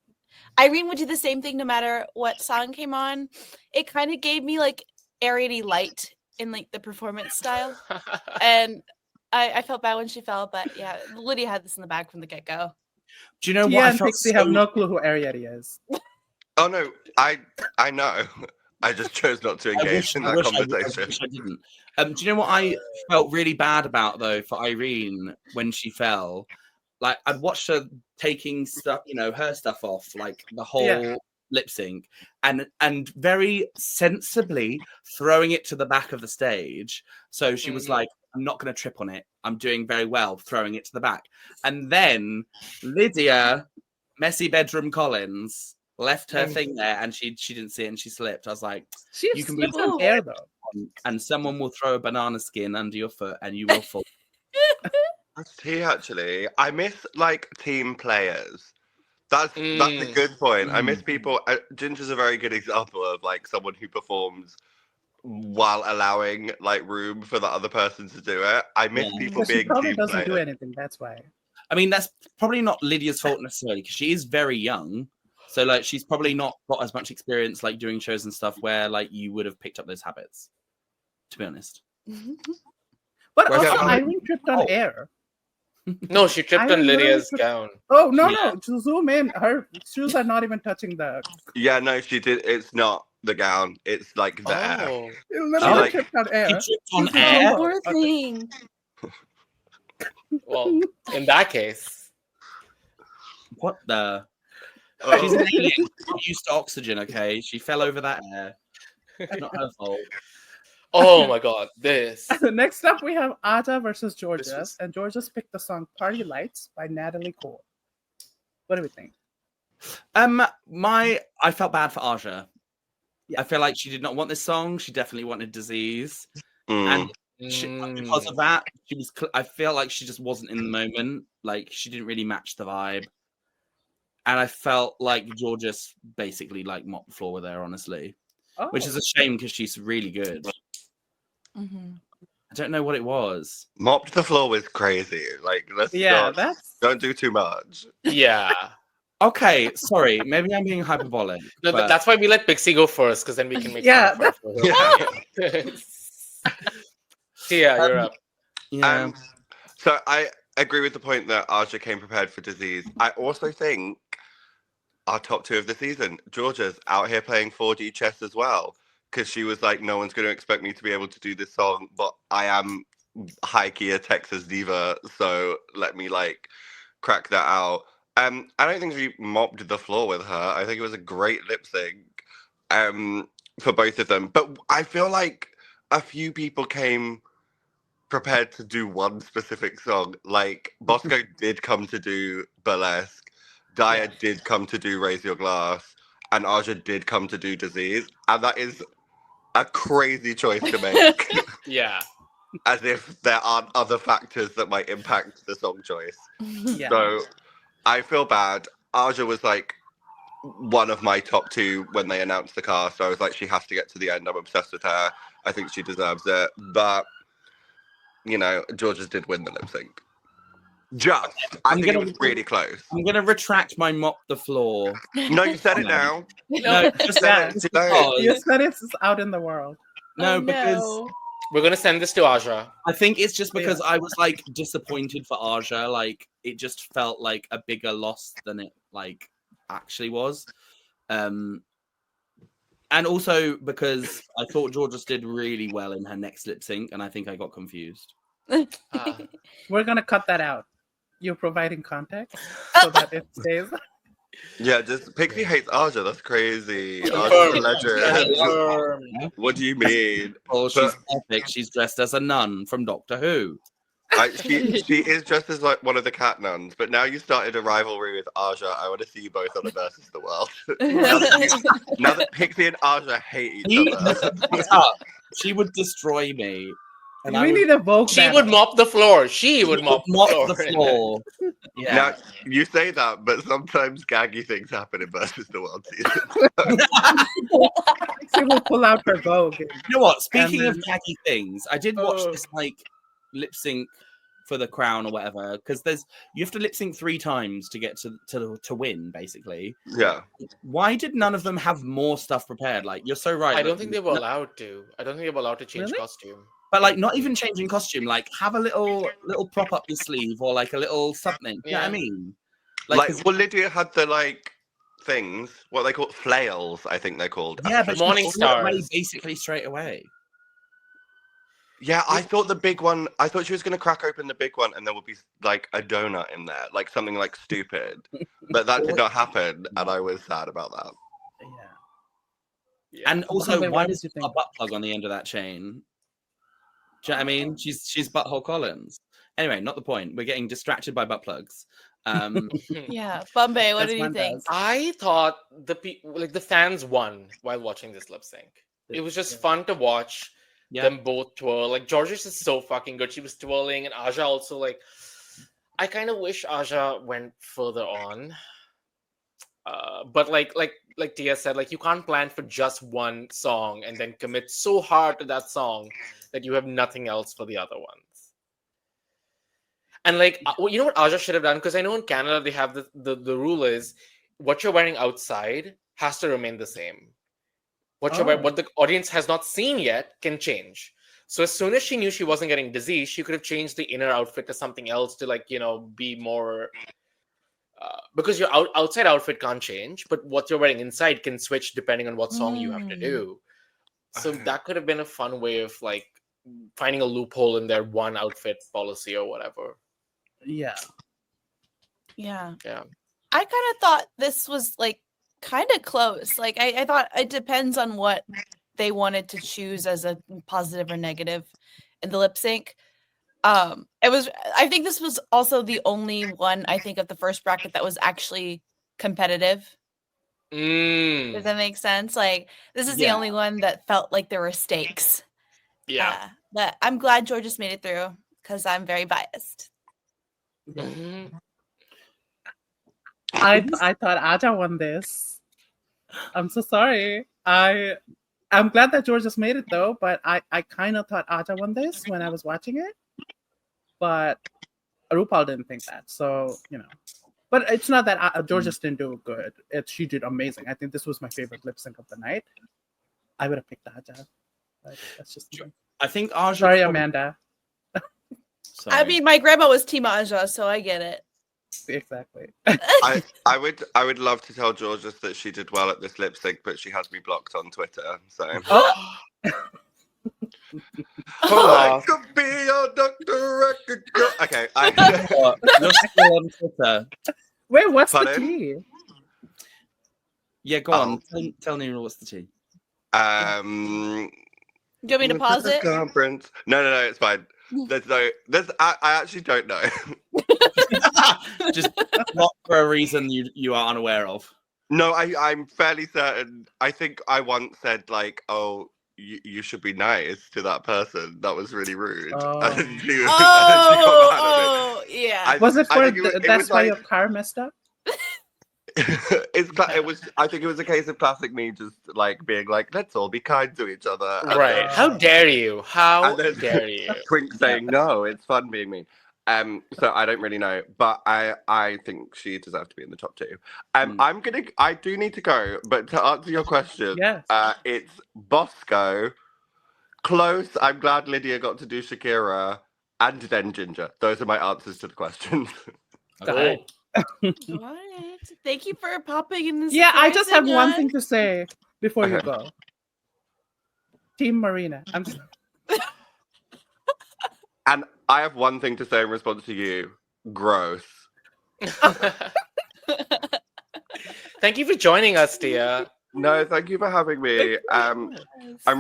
Speaker 1: Irene would do the same thing no matter what song came on. It kind of gave me like Ariety Light in like the performance style, and I felt bad when she fell, but yeah, Lydia had this in the bag from the get-go.
Speaker 3: Do you know
Speaker 2: Tia
Speaker 3: what?
Speaker 2: and Pixie have no clue who Ariete is.
Speaker 5: Oh no, I know. I just chose not to engage in that conversation.
Speaker 3: I wish I didn't. Do you know what I felt really bad about though for Irene when she fell? Like I'd watched her taking stuff, her stuff off, like the whole lip sync, and very sensibly throwing it to the back of the stage. So she was like, I'm not going to trip on it. I'm doing very well throwing it to the back. And then Lydia, messy bedroom Kollins, left her thing there and she didn't see it and she slipped. I was like,
Speaker 2: you can be on air though.
Speaker 3: And someone will throw a banana skin under your foot and you will fall.
Speaker 5: That's tea, actually. I miss like team players. That's a good point. I miss people. Ginger's a very good example of like someone who performs while allowing like room for the other person to do it. I miss people being
Speaker 2: she probably
Speaker 5: team
Speaker 2: doesn't
Speaker 5: players.
Speaker 2: do anything. That's why.
Speaker 3: I mean, that's probably not Lydia's fault necessarily because she is very young. So like she's probably not got as much experience like doing shows and stuff where like you would have picked up those habits, to be honest.
Speaker 2: But also Irene tripped on air.
Speaker 4: No, she tripped on Lydia's gown.
Speaker 2: Oh no, to zoom in, her shoes are not even touching the.
Speaker 5: Yeah, no, she did. It's not the gown. It's like the air.
Speaker 2: It literally tripped on air.
Speaker 3: She tripped on air.
Speaker 1: Poor thing.
Speaker 4: Well, in that case,
Speaker 3: what the? She's an alien. She's used to oxygen. Okay, she fell over that air. It's not her fault.
Speaker 4: Oh my god, this.
Speaker 2: Next up, we have Aja versus Jorgeous, and Jorgeous picked the song "Party Lights" by Natalie Cole. What do we think?
Speaker 3: I felt bad for Aja.
Speaker 2: Yeah.
Speaker 3: I feel like she did not want this song. She definitely wanted Disease, and because of that, she was. I feel like she just wasn't in the moment. Like she didn't really match the vibe, and I felt like Jorgeous basically like mopped the floor with her, honestly, which is a shame because she's really good. I don't know what it was.
Speaker 5: Mopped the floor was crazy. Like, don't do too much.
Speaker 4: Yeah.
Speaker 3: Okay, sorry. Maybe I'm being hyperbolic.
Speaker 4: No, but that's why we let Pixie go first, because then we can make
Speaker 2: fun of
Speaker 4: her. Tia, you're up.
Speaker 3: Yeah.
Speaker 5: So I agree with the point that Aja came prepared for Disease. I also think our top two of the season, Jorgeous out here playing 4D chess as well. Because she was like, no one's going to expect me to be able to do this song, but I am high-key a Texas diva, so let me like crack that out. I don't think she mopped the floor with her. I think it was a great lip sync for both of them. But I feel like a few people came prepared to do one specific song. Like Bosco did come to do Burlesque, Daya did come to do Raise Your Glass, and Aja did come to do Disease, and that is a crazy choice to make.
Speaker 4: Yeah.
Speaker 5: As if there aren't other factors that might impact the song choice.
Speaker 2: Yeah.
Speaker 5: So I feel bad. Aja was like one of my top two when they announced the cast. So I was like, she has to get to the end. I'm obsessed with her. I think she deserves it. But, Jorgeous did win the lip sync. I think it was really close.
Speaker 3: I'm going to retract my mop the floor.
Speaker 5: No, you said it now.
Speaker 3: No, just
Speaker 2: you said it's out in the world.
Speaker 3: No, because
Speaker 4: we're going to send this to Aja.
Speaker 3: I think it's just because I was like disappointed for Aja. Like it just felt like a bigger loss than it like actually was. And also because I thought Jorgeous did really well in her next lip sync, and I think I got confused.
Speaker 2: We're going to cut that out. You're providing context so that it stays.
Speaker 5: Yeah, just Pixie hates Aja. That's crazy. Aja's a legend. What do you mean?
Speaker 3: Oh, she's epic. She's dressed as a nun from Doctor Who.
Speaker 5: She is dressed as like one of the cat nuns, but now you started a rivalry with Aja. I want to see you both on a versus the world. now that Pixie and Aja hate each other.
Speaker 3: She would destroy me.
Speaker 2: And we need a vote.
Speaker 4: She would mop the floor. She would mop the floor.
Speaker 3: Yeah.
Speaker 5: Now, you say that, but sometimes gaggy things happen in versus the world season.
Speaker 2: She will pull out her Vogue.
Speaker 3: You know what? Speaking of gaggy things, I did watch this like lip sync for the crown or whatever, because you have to lip sync 3 times to get to win, basically.
Speaker 5: Yeah.
Speaker 3: Why did none of them have more stuff prepared? Like, you're so right.
Speaker 4: I don't think they were allowed to. I don't think they were allowed to change costume.
Speaker 3: But like, not even changing costume. Like, have a little prop up your sleeve or like a little something. You know what I mean?
Speaker 5: Well, Lydia had the things. What they call flails, I think they're called.
Speaker 3: Yeah, but
Speaker 4: Morning Stars.
Speaker 3: basically straight away.
Speaker 5: Yeah, I thought the big one. I thought she was going to crack open the big one, and there would be a donut in there, something stupid. But that did not happen, and I was sad about that.
Speaker 2: Yeah.
Speaker 3: And also, why is
Speaker 2: you
Speaker 3: a butt plug on the end of that chain? Do you know what I mean? She's butthole Collins. Anyway, not the point. We're getting distracted by butt plugs.
Speaker 1: Yeah, Bombay. What do you think?
Speaker 4: I thought the fans won while watching this lip sync. It was just fun to watch them both twirl. Jorgeous is so fucking good. She was twirling, and Aja also I kind of wish Aja went further on. But like Tia said, you can't plan for just one song and then commit so hard to that song that you have nothing else for the other ones. And you know what Aja should have done? Because I know in Canada they have the rule is what you're wearing outside has to remain the same. What the audience has not seen yet can change. So as soon as she knew she wasn't getting dizzy, she could have changed the inner outfit to something else to be more. Because your outside outfit can't change, but what you're wearing inside can switch depending on what song you have to do. So that could have been a fun way of finding a loophole in their one outfit policy or whatever.
Speaker 2: Yeah.
Speaker 1: I kind of thought this was kind of close. I thought it depends on what they wanted to choose as a positive or negative in the lip sync. I think this was also the only one I think of the first bracket that was actually competitive. Does that make sense? This is the only one that felt like there were stakes.
Speaker 4: Yeah.
Speaker 1: But I'm glad Jorgeous made it through because I'm very biased.
Speaker 4: Mm-hmm.
Speaker 2: I thought Aja won this. I'm so sorry. I'm glad that Jorgeous made it though, but I kind of thought Aja won this when I was watching it. But RuPaul didn't think that, so But it's not that Jorgeous didn't do good. She did amazing. I think this was my favorite lip sync of the night. I would have picked Aja. That's just me.
Speaker 3: I think Aja.
Speaker 2: Sorry, Amanda.
Speaker 1: Sorry. I mean, my grandma was Team Aja, so I get it.
Speaker 2: Exactly.
Speaker 5: I would love to tell Jorgeous that she did well at this lip sync, but she has me blocked on Twitter. So. I could be your doctor. Okay,
Speaker 3: you're still on Twitter.
Speaker 2: Wait, what's the tea?
Speaker 3: Yeah, go on. Tell Nina what's the tea.
Speaker 1: Do you want me to pause it?
Speaker 5: Conference. No, it's fine. I actually don't know.
Speaker 3: Just not for a reason you are unaware of.
Speaker 5: No, I'm fairly certain. I think I once said you should be nice to that person. That was really rude.
Speaker 1: Yeah.
Speaker 2: Was it for that's why your car messed up?
Speaker 5: It was. I think it was a case of classic me just being let's all be kind to each other.
Speaker 4: Right? How dare you? How dare you?
Speaker 5: Twink saying no. It's fun being mean. So I don't really know, but I think she deserved to be in the top two. I do need to go, but to answer your question,
Speaker 2: yes.
Speaker 5: It's Bosco, close. I'm glad Lydia got to do Shakira, and then Ginger. Those are my answers to the questions.
Speaker 2: Okay.
Speaker 1: What? Thank you for popping in this.
Speaker 2: Yeah, I just have one thing to say before you go. Team Marina. I'm just.
Speaker 5: And I have one thing to say in response to you. Gross.
Speaker 4: Thank you for joining us, Tia.
Speaker 5: No, thank you for having me. I'm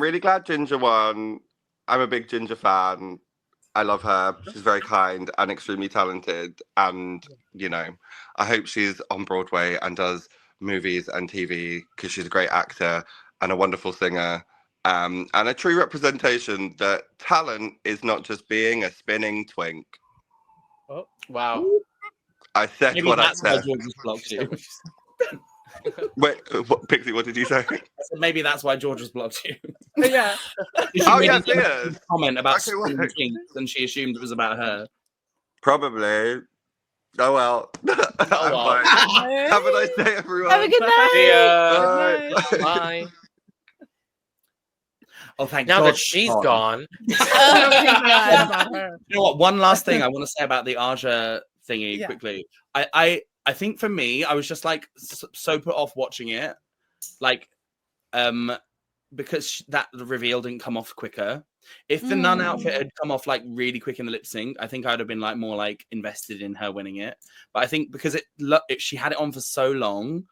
Speaker 5: really glad Ginger won. I'm a big Ginger fan. I love her. She's very kind and extremely talented. And, I hope she's on Broadway and does movies and TV because she's a great actor and a wonderful singer. And a true representation that talent is not just being a spinning twink.
Speaker 2: Oh,
Speaker 4: wow.
Speaker 5: I said
Speaker 3: Maybe
Speaker 5: what I
Speaker 3: that's why
Speaker 5: said.
Speaker 3: Jorgeous blocked you.
Speaker 5: Wait, Pixie, what did you say?
Speaker 3: Maybe that's why Jorgeous blocked you.
Speaker 2: Yeah.
Speaker 5: Yes, it is.
Speaker 3: Comment about spinning twinks and she assumed it was about her.
Speaker 5: Probably. Oh well.
Speaker 4: Well.
Speaker 5: Have a nice day, everyone.
Speaker 1: Have a good night.
Speaker 4: Bye. Bye.
Speaker 3: Oh, thank
Speaker 4: now
Speaker 3: God
Speaker 4: that she's gone.
Speaker 3: You know what? One last thing I want to say about the Aja thingy quickly. I I think for me, I was just like so put off watching it, like, because that reveal didn't come off quicker. If the nun outfit had come off like really quick in the lip sync, I think I'd have been like more like invested in her winning it. But I think because she had it on for so long,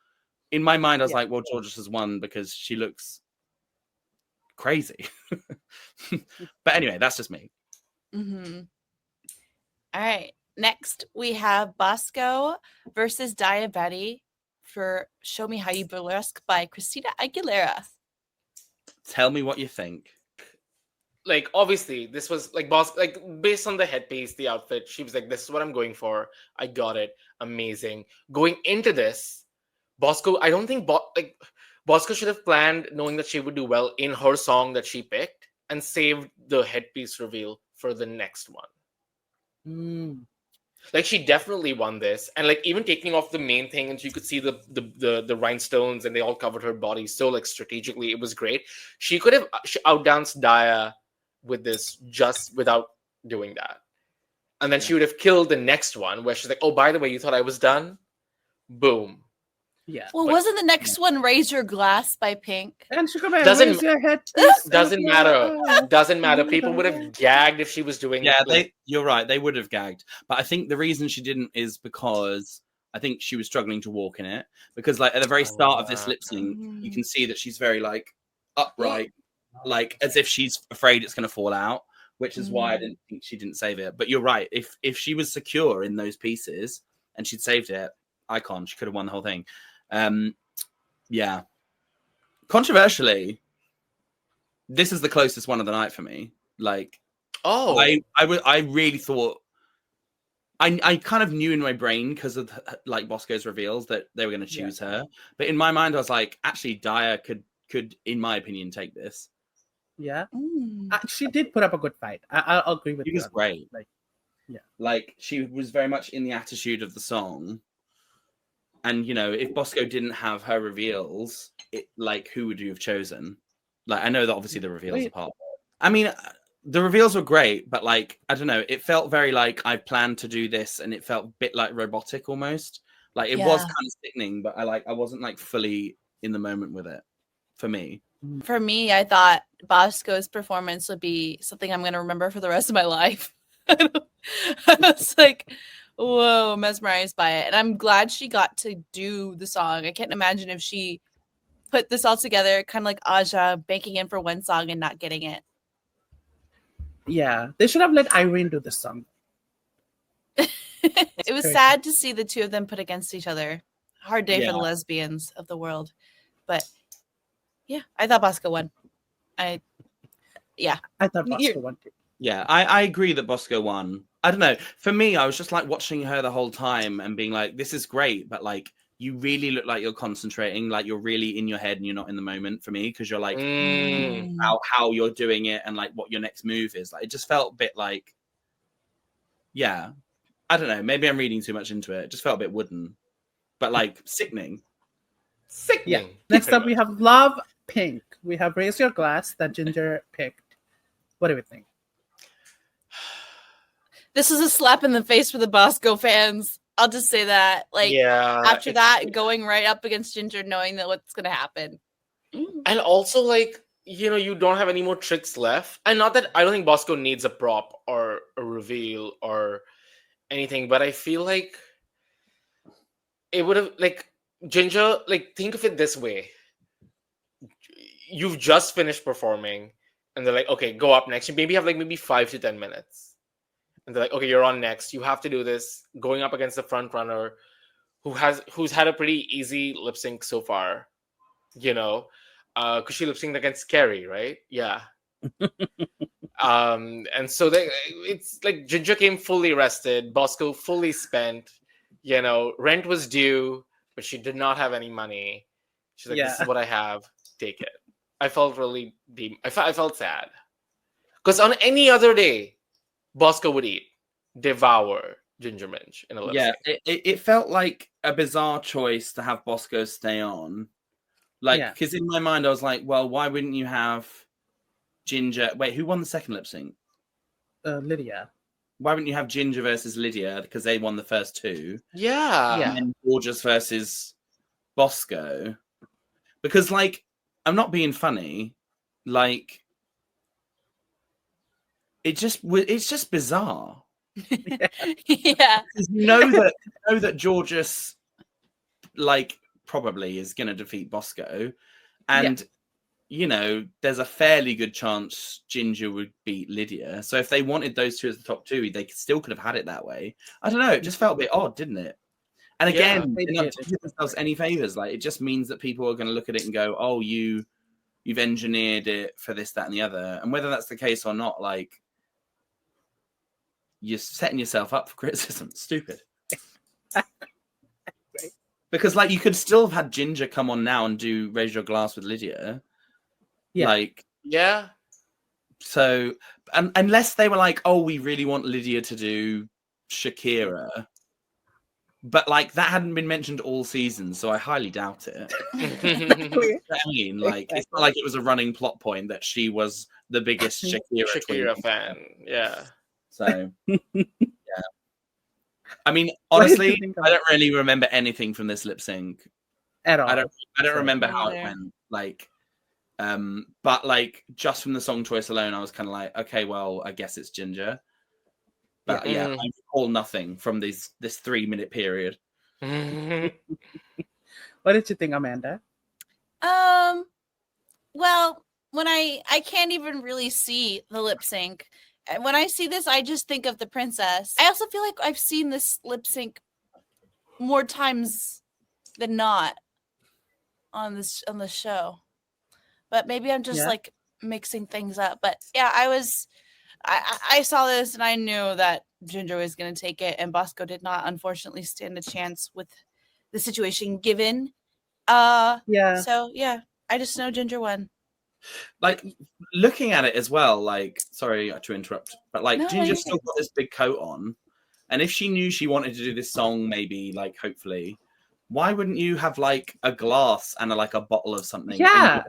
Speaker 3: in my mind, I was like, well, Jorgeous has won because she looks crazy. But anyway, that's just me.
Speaker 1: All right. Next, we have Bosco versus Daya for Show Me How You Burlesque by Christina Aguilera.
Speaker 3: Tell me what you think.
Speaker 4: Like, obviously, this was like based on the headpiece, the outfit, she was like, this is what I'm going for. I got it. Amazing. Going into this, Bosco, I don't think Bosco should have planned knowing that she would do well in her song that she picked and saved the headpiece reveal for the next one. Like, she definitely won this, and like even taking off the main thing, and you could see the rhinestones, and they all covered her body so like strategically. It was great. She could have outdanced Daya with this just without doing that, and then she would have killed the next one where she's like, "Oh, by the way, you thought I was done." Boom.
Speaker 2: Yeah.
Speaker 1: Well, wasn't the next one "Raise Your Glass" by Pink?
Speaker 2: And she could raise your head.
Speaker 4: Doesn't matter. Doesn't matter. People would have gagged if she was doing it.
Speaker 3: Yeah, you're right. They would have gagged. But I think the reason she didn't is because I think she was struggling to walk in it. Because like at the very start of this lip sync, you can see that she's very like upright, like as if she's afraid it's going to fall out. Which is why I didn't think she didn't save it. But you're right. If she was secure in those pieces and she'd saved it, icon, she could have won the whole thing. Yeah. Controversially, this is the closest one of the night for me. Like, I really thought I kind of knew in my brain because of like Bosco's reveals that they were going to choose her, but in my mind I was like, actually, Daya could, in my opinion, take this.
Speaker 2: Yeah, she did put up a good fight. I'll agree with you.
Speaker 3: She was great.
Speaker 2: Like
Speaker 3: she was very much in the attitude of the song. And, you know, if Bosco didn't have her reveals, who would you have chosen? Like, I know that obviously the reveals are part of it. I mean, the reveals were great, but, like, I don't know. It felt very like I planned to do this, and it felt a bit, like, robotic almost. Like, it was kind of sickening, but I wasn't, like, fully in the moment with it, for me.
Speaker 1: For me, I thought Bosco's performance would be something I'm going to remember for the rest of my life. I was like... whoa, mesmerized by it. And I'm glad she got to do the song. I can't imagine if she put this all together, kind of like Aja, banking in for one song and not getting it.
Speaker 2: Yeah, they should have let Irene do this song.
Speaker 1: It was sad to see the two of them put against each other. Hard day for the lesbians of the world. But yeah, I thought Bosco won. I
Speaker 2: thought Bosco won too.
Speaker 3: Yeah, I agree that Bosco won. I don't know. For me, I was just like watching her the whole time and being like, this is great, but like you really look like you're concentrating, like you're really in your head and you're not in the moment for me, because you're like how you're doing it and like what your next move is. Like it just felt a bit like, I don't know, maybe I'm reading too much into it. It just felt a bit wooden, but like sickening.
Speaker 2: Yeah. Next up, we have Love Pink. We have Raise Your Glass that Ginger picked. What do we think?
Speaker 1: This is a slap in the face for the Bosco fans. I'll just say that. Like, after that, going right up against Ginger, knowing that what's going to happen.
Speaker 4: And also, like, you know, you don't have any more tricks left. And not that I don't think Bosco needs a prop or a reveal or anything, but I feel like it would have, like, Ginger, like, think of it this way. You've just finished performing, and they're like, okay, go up next. You maybe have, like, maybe 5 to 10 minutes. And they're like, okay, you're on next. You have to do this, going up against the front runner who's had a pretty easy lip sync so far, you know, because she lip synced against Kerri, right? Yeah. And so it's like Ginger came fully rested, Bosco fully spent, you know, rent was due, but she did not have any money. She's like, this is what I have, take it. I felt really deep. I felt sad. Because on any other day, Bosco would devour Ginger Minj in a lip sync.
Speaker 3: Yeah, it felt like a bizarre choice to have Bosco stay on. Like, because in my mind, I was like, well, why wouldn't you have Ginger? Wait, who won the second lip sync?
Speaker 2: Lydia.
Speaker 3: why wouldn't you have Ginger versus Lydia because they won the first two?
Speaker 4: Yeah.
Speaker 3: And then Jorgeous versus Bosco. Because, like, I'm not being funny. Like, it's just bizarre.
Speaker 1: Yeah.
Speaker 3: Because you know that Jorgeous, like, probably is going to defeat Bosco. And, you know, there's a fairly good chance Ginger would beat Lydia. So if they wanted those two as the top two, they still could have had it that way. I don't know. It just felt a bit odd, didn't it? And again, they're not doing themselves any favors. Like, it just means that people are going to look at it and go, "Oh, you've engineered it for this, that, and the other." And whether that's the case or not, like, you're setting yourself up for criticism. It's stupid. Because, like, you could still have had Ginger come on now and do Raise Your Glass with Lydia.
Speaker 2: Yeah.
Speaker 3: Like,
Speaker 4: yeah.
Speaker 3: So, unless they were like, "Oh, we really want Lydia to do Shakira," but like that hadn't been mentioned all season, so I highly doubt it.
Speaker 2: Exactly.
Speaker 3: I mean, like, it's not like it was a running plot point that she was the biggest Shakira
Speaker 4: fan. Yeah.
Speaker 3: So, yeah. I mean, honestly, I don't really remember anything from this lip sync
Speaker 2: at all.
Speaker 3: I don't remember how it went. Like, but like just from the song choice alone, I was kind of like, okay, well, I guess it's Ginger. But yeah, I recall nothing from this 3-minute period.
Speaker 2: What did you think, Amanda?
Speaker 1: Well, when I can't even really see the lip sync. When I see this, I just think of the princess. I also feel like I've seen this lip sync more times than not on the show. But maybe I'm just like mixing things up. But yeah, I saw this and I knew that Ginger was going to take it, and Bosco did not, unfortunately, stand a chance with the situation given. So yeah, I just know Ginger won.
Speaker 3: Like, looking at it as well, like, sorry to interrupt, but like, Ginger still got this big coat on, and if she knew she wanted to do this song, maybe, like, hopefully, why wouldn't you have like a glass and a bottle of something that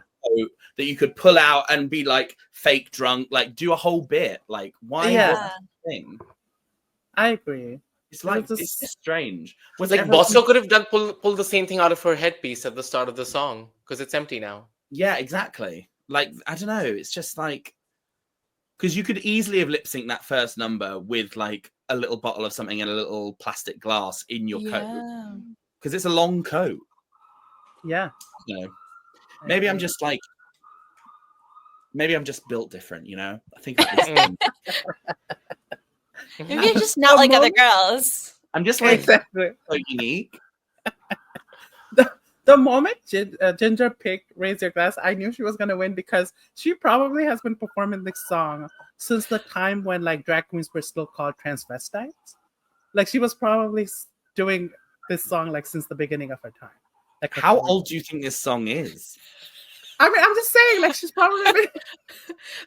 Speaker 3: you could pull out and be like fake drunk, like do a whole bit? Like, why thing?
Speaker 2: I agree.
Speaker 3: It's like it's just strange.
Speaker 4: Was like Bosco could have pulled the same thing out of her headpiece at the start of the song because it's empty now.
Speaker 3: Yeah, exactly. Like, I don't know. It's just like, because you could easily have lip synced that first number with like a little bottle of something and a little plastic glass in your coat, because it's a long coat.
Speaker 2: Yeah.
Speaker 3: You know, maybe I'm just built different. You know, I think
Speaker 1: maybe you're just not like other girls.
Speaker 3: I'm just like so unique.
Speaker 2: The moment Ginger picked Raise Your Glass, I knew she was going to win because she probably has been performing this song since the time when like drag queens were still called transvestites. Like, she was probably doing this song like since the beginning of her time. Like,
Speaker 3: how old do you think this song is?
Speaker 2: I mean, I'm just saying, like, she's probably been...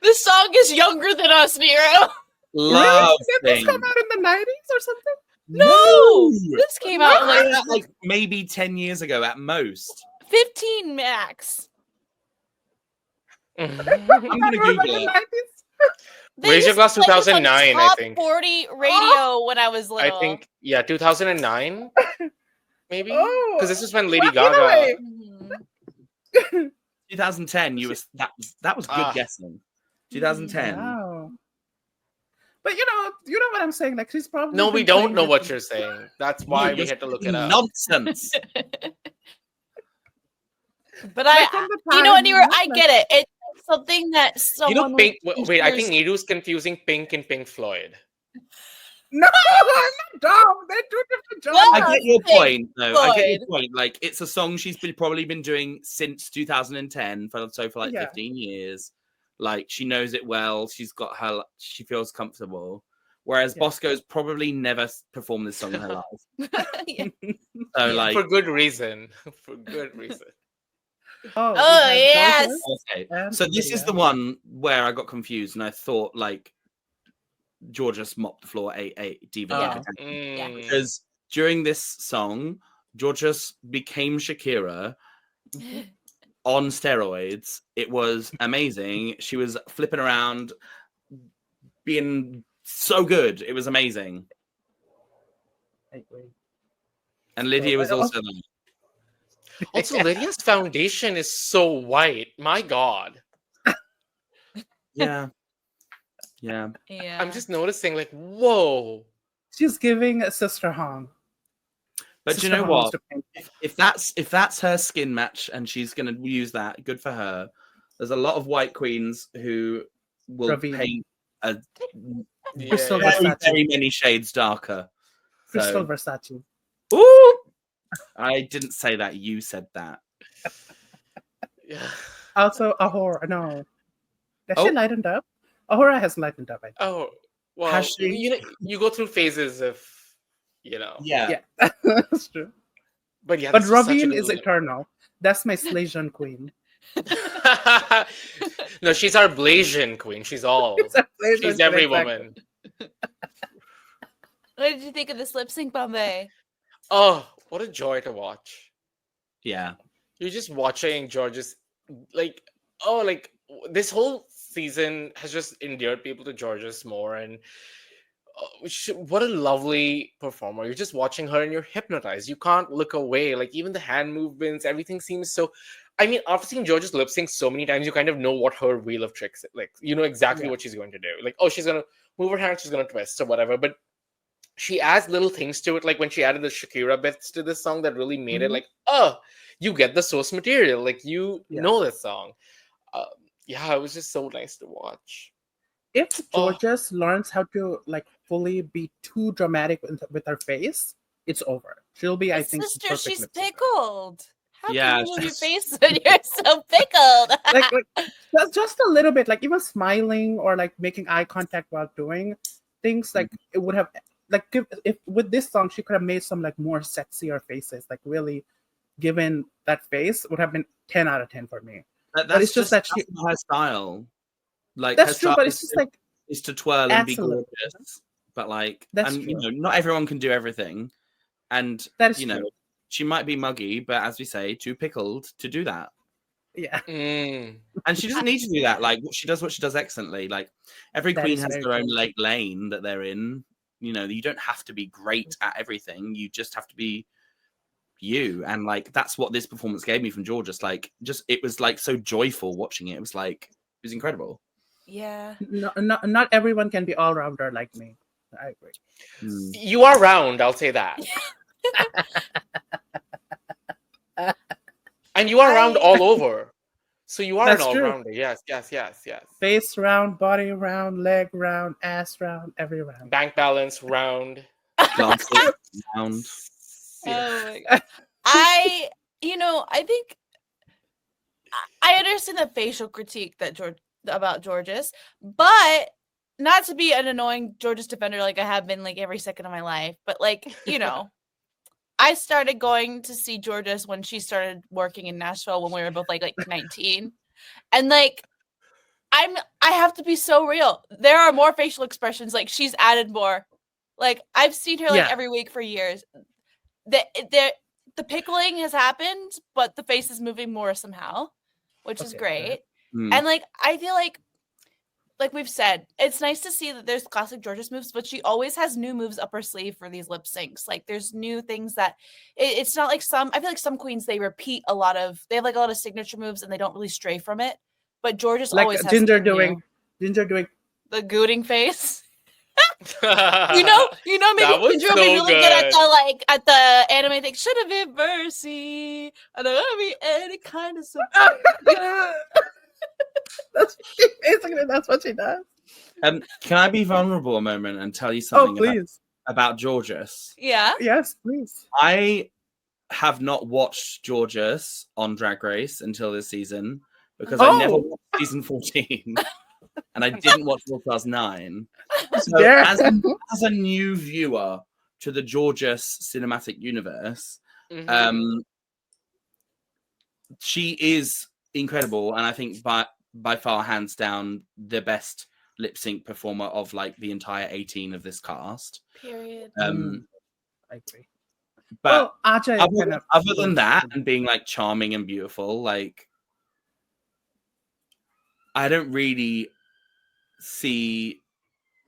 Speaker 1: This song is younger than us, Nero.
Speaker 3: Love
Speaker 2: Did this come out in the 90s or something?
Speaker 1: No, this came out
Speaker 3: like maybe 10 years ago at most.
Speaker 1: 15 max.
Speaker 3: I'm gonna Google it.
Speaker 4: Raise Your Glass 2009, I think.
Speaker 1: 40 radio when I was little.
Speaker 4: I think 2009, maybe. Because this is when Lady Gaga.
Speaker 3: 2010. That was good guessing. 2010.
Speaker 2: Wow. But you know what I'm saying? Like, she's probably...
Speaker 4: No, we don't know what you're saying. That's why we had to look it up.
Speaker 3: Nonsense.
Speaker 1: But you know what, Nero, I get it. It's something that someone...
Speaker 4: Pink... Wait, I think Neru's confusing Pink and Pink Floyd.
Speaker 2: No, I'm not dumb. They're two different jobs.
Speaker 3: I get your point, though. I get your point. Like, it's a song she's probably been doing since 2010 for like 15 years. Like, she knows it well. She feels comfortable. Whereas Bosco's probably never performed this song in her life. So, like,
Speaker 4: for good reason. For good reason.
Speaker 1: Oh yes.
Speaker 3: Okay. So this is the one where I got confused and I thought like Jorgeous mopped the floor a diva. Because during this song, Jorgeous became Shakira. On steroids. It was amazing. She was flipping around, being so good. It was amazing.
Speaker 2: I agree.
Speaker 3: And Lydia was also there.
Speaker 4: Also, Lydia's foundation is so white. My God.
Speaker 3: Yeah.
Speaker 4: I'm just noticing, like, whoa.
Speaker 2: She's giving a Sister Hong.
Speaker 3: But do you know what? If that's her skin match and she's going to use that, good for her. There's a lot of white queens who will paint a very many shades darker.
Speaker 2: Crystal Versace.
Speaker 3: Ooh! I didn't say that. You said that.
Speaker 4: Yeah.
Speaker 2: Also, Ahura. No. Has she lightened up? Ahura has lightened up, I think.
Speaker 4: Oh, well, you go through phases of,
Speaker 3: Yeah.
Speaker 2: That's true.
Speaker 4: But yeah,
Speaker 2: but Ravine is eternal. That's my Slasian queen.
Speaker 4: No, she's our Blasian queen. She's all. She's every woman.
Speaker 1: What did you think of this lip sync, Bombay?
Speaker 4: Oh, what a joy to watch.
Speaker 3: Yeah.
Speaker 4: You're just watching Jorgeous, this whole season has just endeared people to Jorgeous more, and what a lovely performer. You're just watching her and you're hypnotized. You can't look away. Like, even the hand movements, everything seems so... I mean, after seeing Jorgeous lip sync so many times, you kind of know what her wheel of tricks is. Like, you know exactly what she's going to do. Like, oh, she's going to move her hand, she's going to twist or whatever. But she adds little things to it, like when she added the Shakira bits to this song that really made it like, oh, you get the source material. Like, you know this song. It was just so nice to watch.
Speaker 2: If Jorgeous learns how to fully be too dramatic with her face, it's over. She'll be, I think,
Speaker 1: sister, she's pickled. How
Speaker 3: can
Speaker 1: you move your face when you're so pickled?
Speaker 2: just a little bit, even smiling or making eye contact while doing things. It would have if with this song she could have made some more sexier faces. Really, given that face, would have been 10 out of 10 for me.
Speaker 3: But it's just that her style.
Speaker 2: That's true, but it's just
Speaker 3: is to twirl and be gorgeous. But not everyone can do everything. And
Speaker 2: that is true.
Speaker 3: She might be muggy, but as we say, too pickled to do that.
Speaker 2: Yeah.
Speaker 3: And she doesn't need to do that. She does what she does excellently. Every queen has their own lane that they're in. You don't have to be great at everything. You just have to be you. And that's what this performance gave me from Jorgeous. It was so joyful watching it. It was incredible.
Speaker 1: Yeah.
Speaker 2: Not everyone can be all rounder like me. I agree.
Speaker 4: You are round, I'll say that. And you are round all over. So you are an all-rounder. Yes.
Speaker 2: Face round, body round, leg round, ass round, every round.
Speaker 4: Bank balance round.
Speaker 3: Round.
Speaker 1: Oh my God. I think I understand the facial critique that about Jorgeous, but not to be an annoying Jorgeous defender like I have been every second of my life, but I started going to see Jorgeous when she started working in Nashville when we were both 19. And I have to be so real. There are more facial expressions. She's added more. I've seen her every week for years. The pickling has happened, but the face is moving more somehow, which is great. And I feel like we've said, it's nice to see that there's classic Jorgeous moves, but she always has new moves up her sleeve for these lip syncs. There's new things that it's not I feel like some queens, they repeat they have a lot of signature moves and they don't really stray from it. But Jorgeous always has
Speaker 2: Ginger doing
Speaker 1: the gooting face. you know, maybe Ginger will be really good at the anime thing. Should have been mercy. I don't want to be any kind of support.
Speaker 2: That's what she does.
Speaker 3: Can I be vulnerable a moment and tell you something about Jorgeous?
Speaker 1: Yeah.
Speaker 2: Yes, please.
Speaker 3: I have not watched Jorgeous on Drag Race until this season because I never watched season 14 and I didn't watch All Stars 9. So as a new viewer to the Jorgeous cinematic universe, she is incredible, and I think by far, hands down, the best lip sync performer of the entire 18 of this cast.
Speaker 1: Period.
Speaker 2: I agree.
Speaker 3: But
Speaker 2: Ajay
Speaker 3: other than that, and being charming and beautiful, I don't really see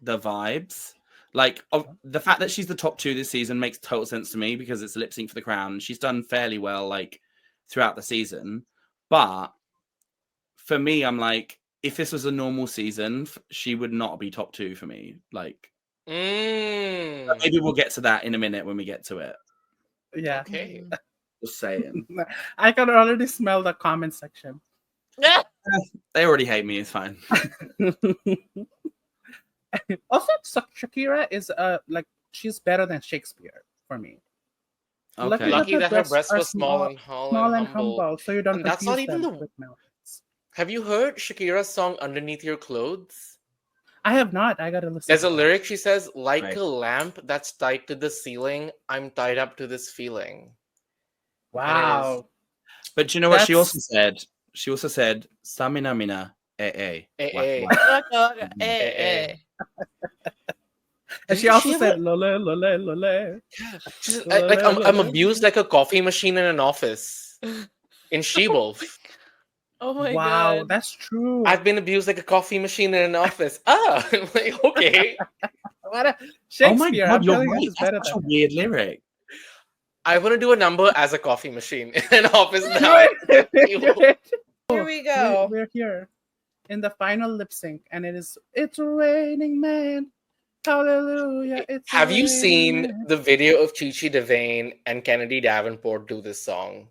Speaker 3: the vibes. Like the fact that she's the top 2 this season makes total sense to me because it's a lip sync for the crown. She's done fairly well like throughout the season. But for me, I'm like, if this was a normal season, she would not be top 2 for me. Like, maybe we'll get to that in a minute when we get to it.
Speaker 2: Yeah.
Speaker 4: Okay.
Speaker 3: Just saying.
Speaker 2: I can already smell the comment section.
Speaker 3: They already hate me. It's fine.
Speaker 2: Also, Shakira is like she's better than Shakespeare for me.
Speaker 3: Okay.
Speaker 4: Lucky that her breasts
Speaker 2: are
Speaker 4: were small and humble.
Speaker 2: so you don't
Speaker 4: And that's not
Speaker 2: confuse
Speaker 4: even
Speaker 2: them
Speaker 4: the.
Speaker 2: with melons.
Speaker 4: Have you heard Shakira's song "Underneath Your Clothes"?
Speaker 2: I have not. I gotta listen.
Speaker 4: There's a lyric she says, "Like
Speaker 3: Right.
Speaker 4: a lamp that's tied to the ceiling, I'm tied up to this feeling."
Speaker 2: Wow.
Speaker 3: But you know what she also said? She also said, "Samina mina eh eh."
Speaker 2: And she also said, "Lole, lole, lole."
Speaker 4: She's like, I'm abused like a coffee machine in an office in She-Wolf.
Speaker 1: Oh my
Speaker 2: wow,
Speaker 1: god,
Speaker 2: that's true.
Speaker 4: I've been abused like a coffee machine in an office. I'm like, okay.
Speaker 2: Shakespeare,
Speaker 3: oh my god, you're right.
Speaker 2: That's
Speaker 3: such a weird lyric.
Speaker 4: I want to do a number as a coffee machine in an office now.
Speaker 1: Here we go.
Speaker 2: We're here in the final lip sync, and it's raining man. Hallelujah.
Speaker 4: Have you seen the video of Chi Chi DeVayne and Kennedy Davenport do this song?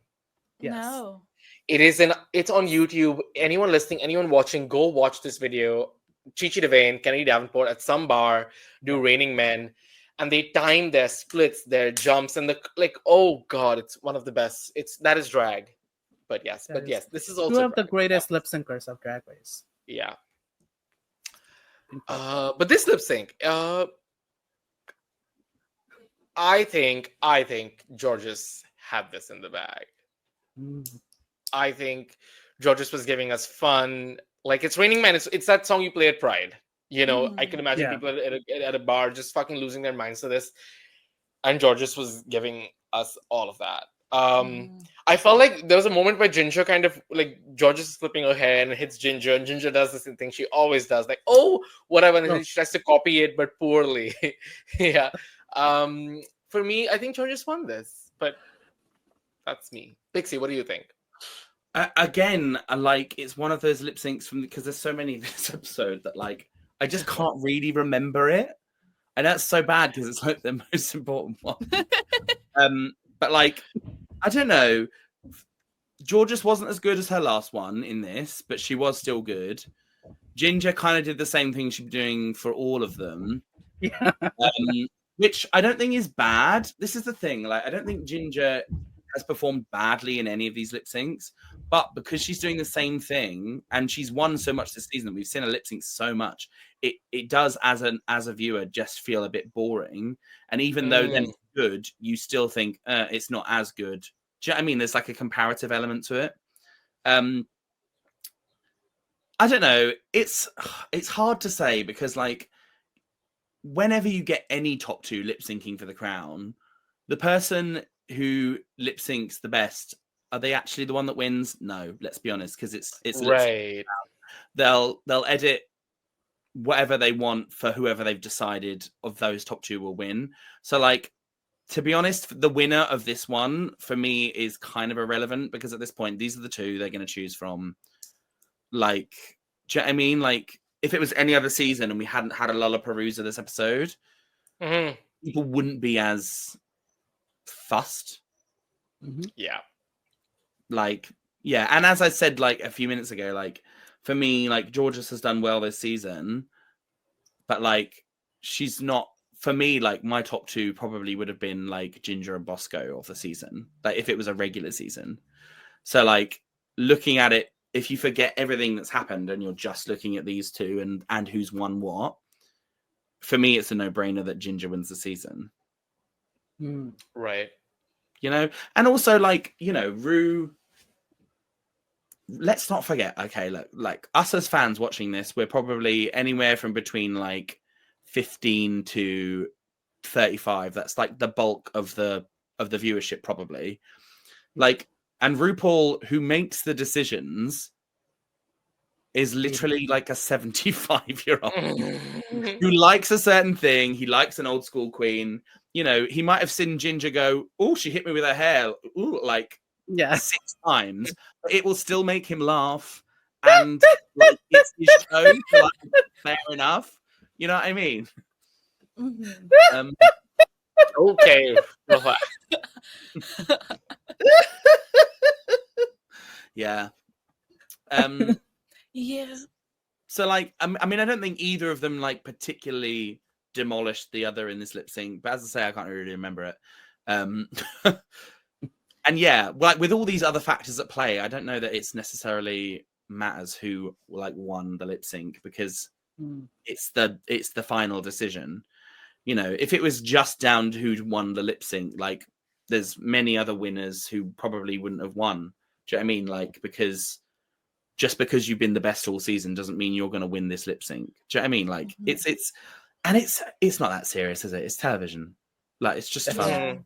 Speaker 2: Yes.
Speaker 1: No.
Speaker 4: It's on YouTube. Anyone listening, anyone watching, go watch this video. Chi Chi DeVayne, Kennedy Davenport at some bar do Raining Men, and they time their splits, their jumps, and oh god, it's one of the best. That is drag. But yes, this is also
Speaker 2: two of the greatest lip syncers of Drag Race.
Speaker 4: Yeah. But this lip sync, I think Jorgeous had this in the bag. I think Jorgeous was giving us fun. Like, it's Raining Man. It's that song you play at Pride. You know, I can imagine people at a bar just fucking losing their minds to this. And Jorgeous was giving us all of that. I felt like there was a moment where Ginger kind of like Jorgeous is flipping her hair and it hits Ginger, and Ginger does this thing she always does, like, oh, whatever, and then she tries to copy it but poorly. Yeah. For me, I think Jorgeous won this, but that's me. Pixie, what do you think?
Speaker 3: Again, like, it's one of those lip syncs because there's so many in this episode that like I just can't really remember it, and that's so bad because it's like the most important one. But like, I don't know. Jorgeous wasn't as good as her last one in this, but she was still good. Ginger kind of did the same thing she'd been doing for all of them.
Speaker 2: Yeah.
Speaker 3: Which I don't think is bad. This is the thing. Like, I don't think Ginger has performed badly in any of these lip syncs, but because she's doing the same thing and she's won so much this season, we've seen her lip sync so much, it does as a viewer just feel a bit boring. And even though then it's good, you still think it's not as good. Do you know what I mean? There's like a comparative element to it. I don't know. It's hard to say because like whenever you get any top 2 lip syncing for the crown, the person who lip syncs the best, are they actually the one that wins? No, let's be honest, because it's
Speaker 4: right.
Speaker 3: They'll edit whatever they want for whoever they've decided of those top 2 will win. So like, to be honest, the winner of this one for me is kind of irrelevant because at this point these are the 2 they're going to choose from. Like, do you know what I mean? Like, if it was any other season and we hadn't had a Lollapalooza this episode, people wouldn't be as fussed.
Speaker 4: Yeah.
Speaker 3: Like, yeah. And as I said, like a few minutes ago, like for me, like Jorgeous has done well this season, but like she's not, for me, like my top 2 probably would have been like Ginger and Bosco of the season, like if it was a regular season. So like looking at it, if you forget everything that's happened and you're just looking at these 2 and who's won what, for me, it's a no-brainer that Ginger wins the season.
Speaker 4: Right.
Speaker 3: You know, and also like, you know, Ru, let's not forget, okay, look, like us as fans watching this, we're probably anywhere from between like 15 to 35. That's like the bulk of the viewership probably. Like, and RuPaul, who makes the decisions, is literally like a 75-year-old who likes a certain thing. He likes an old school queen. You know, he might have seen Ginger go, oh, she hit me with her hair, ooh, like 6 times, but it will still make him laugh. And like, it's his show, so like, fair enough. You know what I mean?
Speaker 1: Mm-hmm.
Speaker 4: Okay.
Speaker 3: Yeah.
Speaker 1: Yeah.
Speaker 3: So like, I mean, I don't think either of them like particularly demolished the other in this lip sync, but as I say, I can't really remember it. And yeah, like with all these other factors at play, I don't know that it's necessarily matters who like won the lip sync, because it's the final decision. You know, if it was just down to who won the lip sync, like there's many other winners who probably wouldn't have won. Do you know what I mean? Like, because just because you've been the best all season doesn't mean you're going to win this lip sync. Do you know what I mean? Like, it's not that serious, is it? It's television. Like, it's just fun.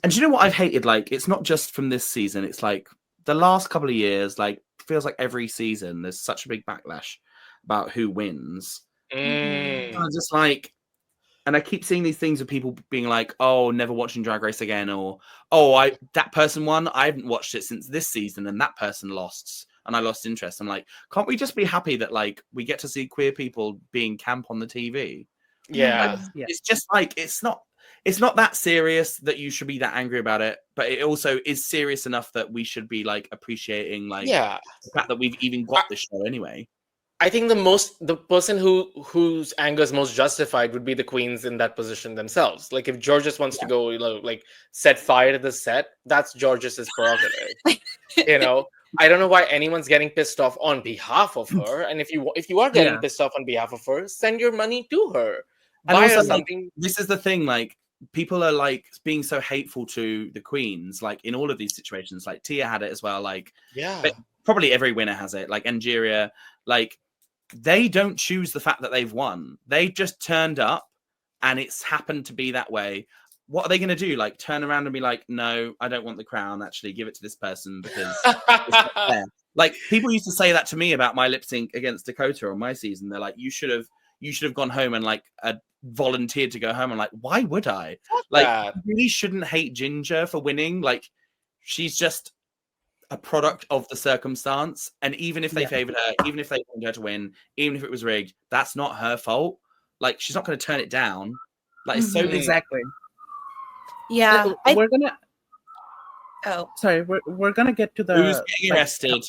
Speaker 3: And do you know what I've hated? Like, it's not just from this season. It's like the last couple of years, like, feels like every season there's such a big backlash about who wins. I'm just like, and I keep seeing these things of people being like, oh, never watching Drag Race again, or, oh, that person won. I haven't watched it since this season, and that person lost, and I lost interest. I'm like, can't we just be happy that like we get to see queer people being camp on the TV?
Speaker 4: Yeah.
Speaker 3: Like, it's just like it's not that serious that you should be that angry about it, but it also is serious enough that we should be like appreciating like the fact that we've even got this show anyway.
Speaker 4: I think the person whose anger is most justified would be the queens in that position themselves. Like if Jorgeous wants to go, you know, like set fire to the set, that's Jorgeous's prerogative. You know, I don't know why anyone's getting pissed off on behalf of her. And if you are getting pissed off on behalf of her, send your money to her.
Speaker 3: And
Speaker 4: buy
Speaker 3: also,
Speaker 4: her something.
Speaker 3: Like, this is the thing, like people are like being so hateful to the queens, like in all of these situations. Like Tia had it as well. Like but probably every winner has it. Like Angeria, like. They don't choose the fact that they've won. They just turned up and it's happened to be that way. What are they going to do? Like turn around and be like, no, I don't want the crown. Actually give it to this person because it's not fair. Like people used to say that to me about my lip sync against Dakota on my season. They're like, you should have gone home and like volunteered to go home. I'm like, why would I? Like you really shouldn't hate Ginger for winning. Like she's just a product of the circumstance, and even if they favored her, even if they wanted her to win, even if it was rigged, that's not her fault. Like she's not going to turn it down. Like it's so
Speaker 2: exactly.
Speaker 1: Yeah,
Speaker 2: we're gonna.
Speaker 1: Oh,
Speaker 2: sorry. We're gonna get to the
Speaker 3: who's getting arrested.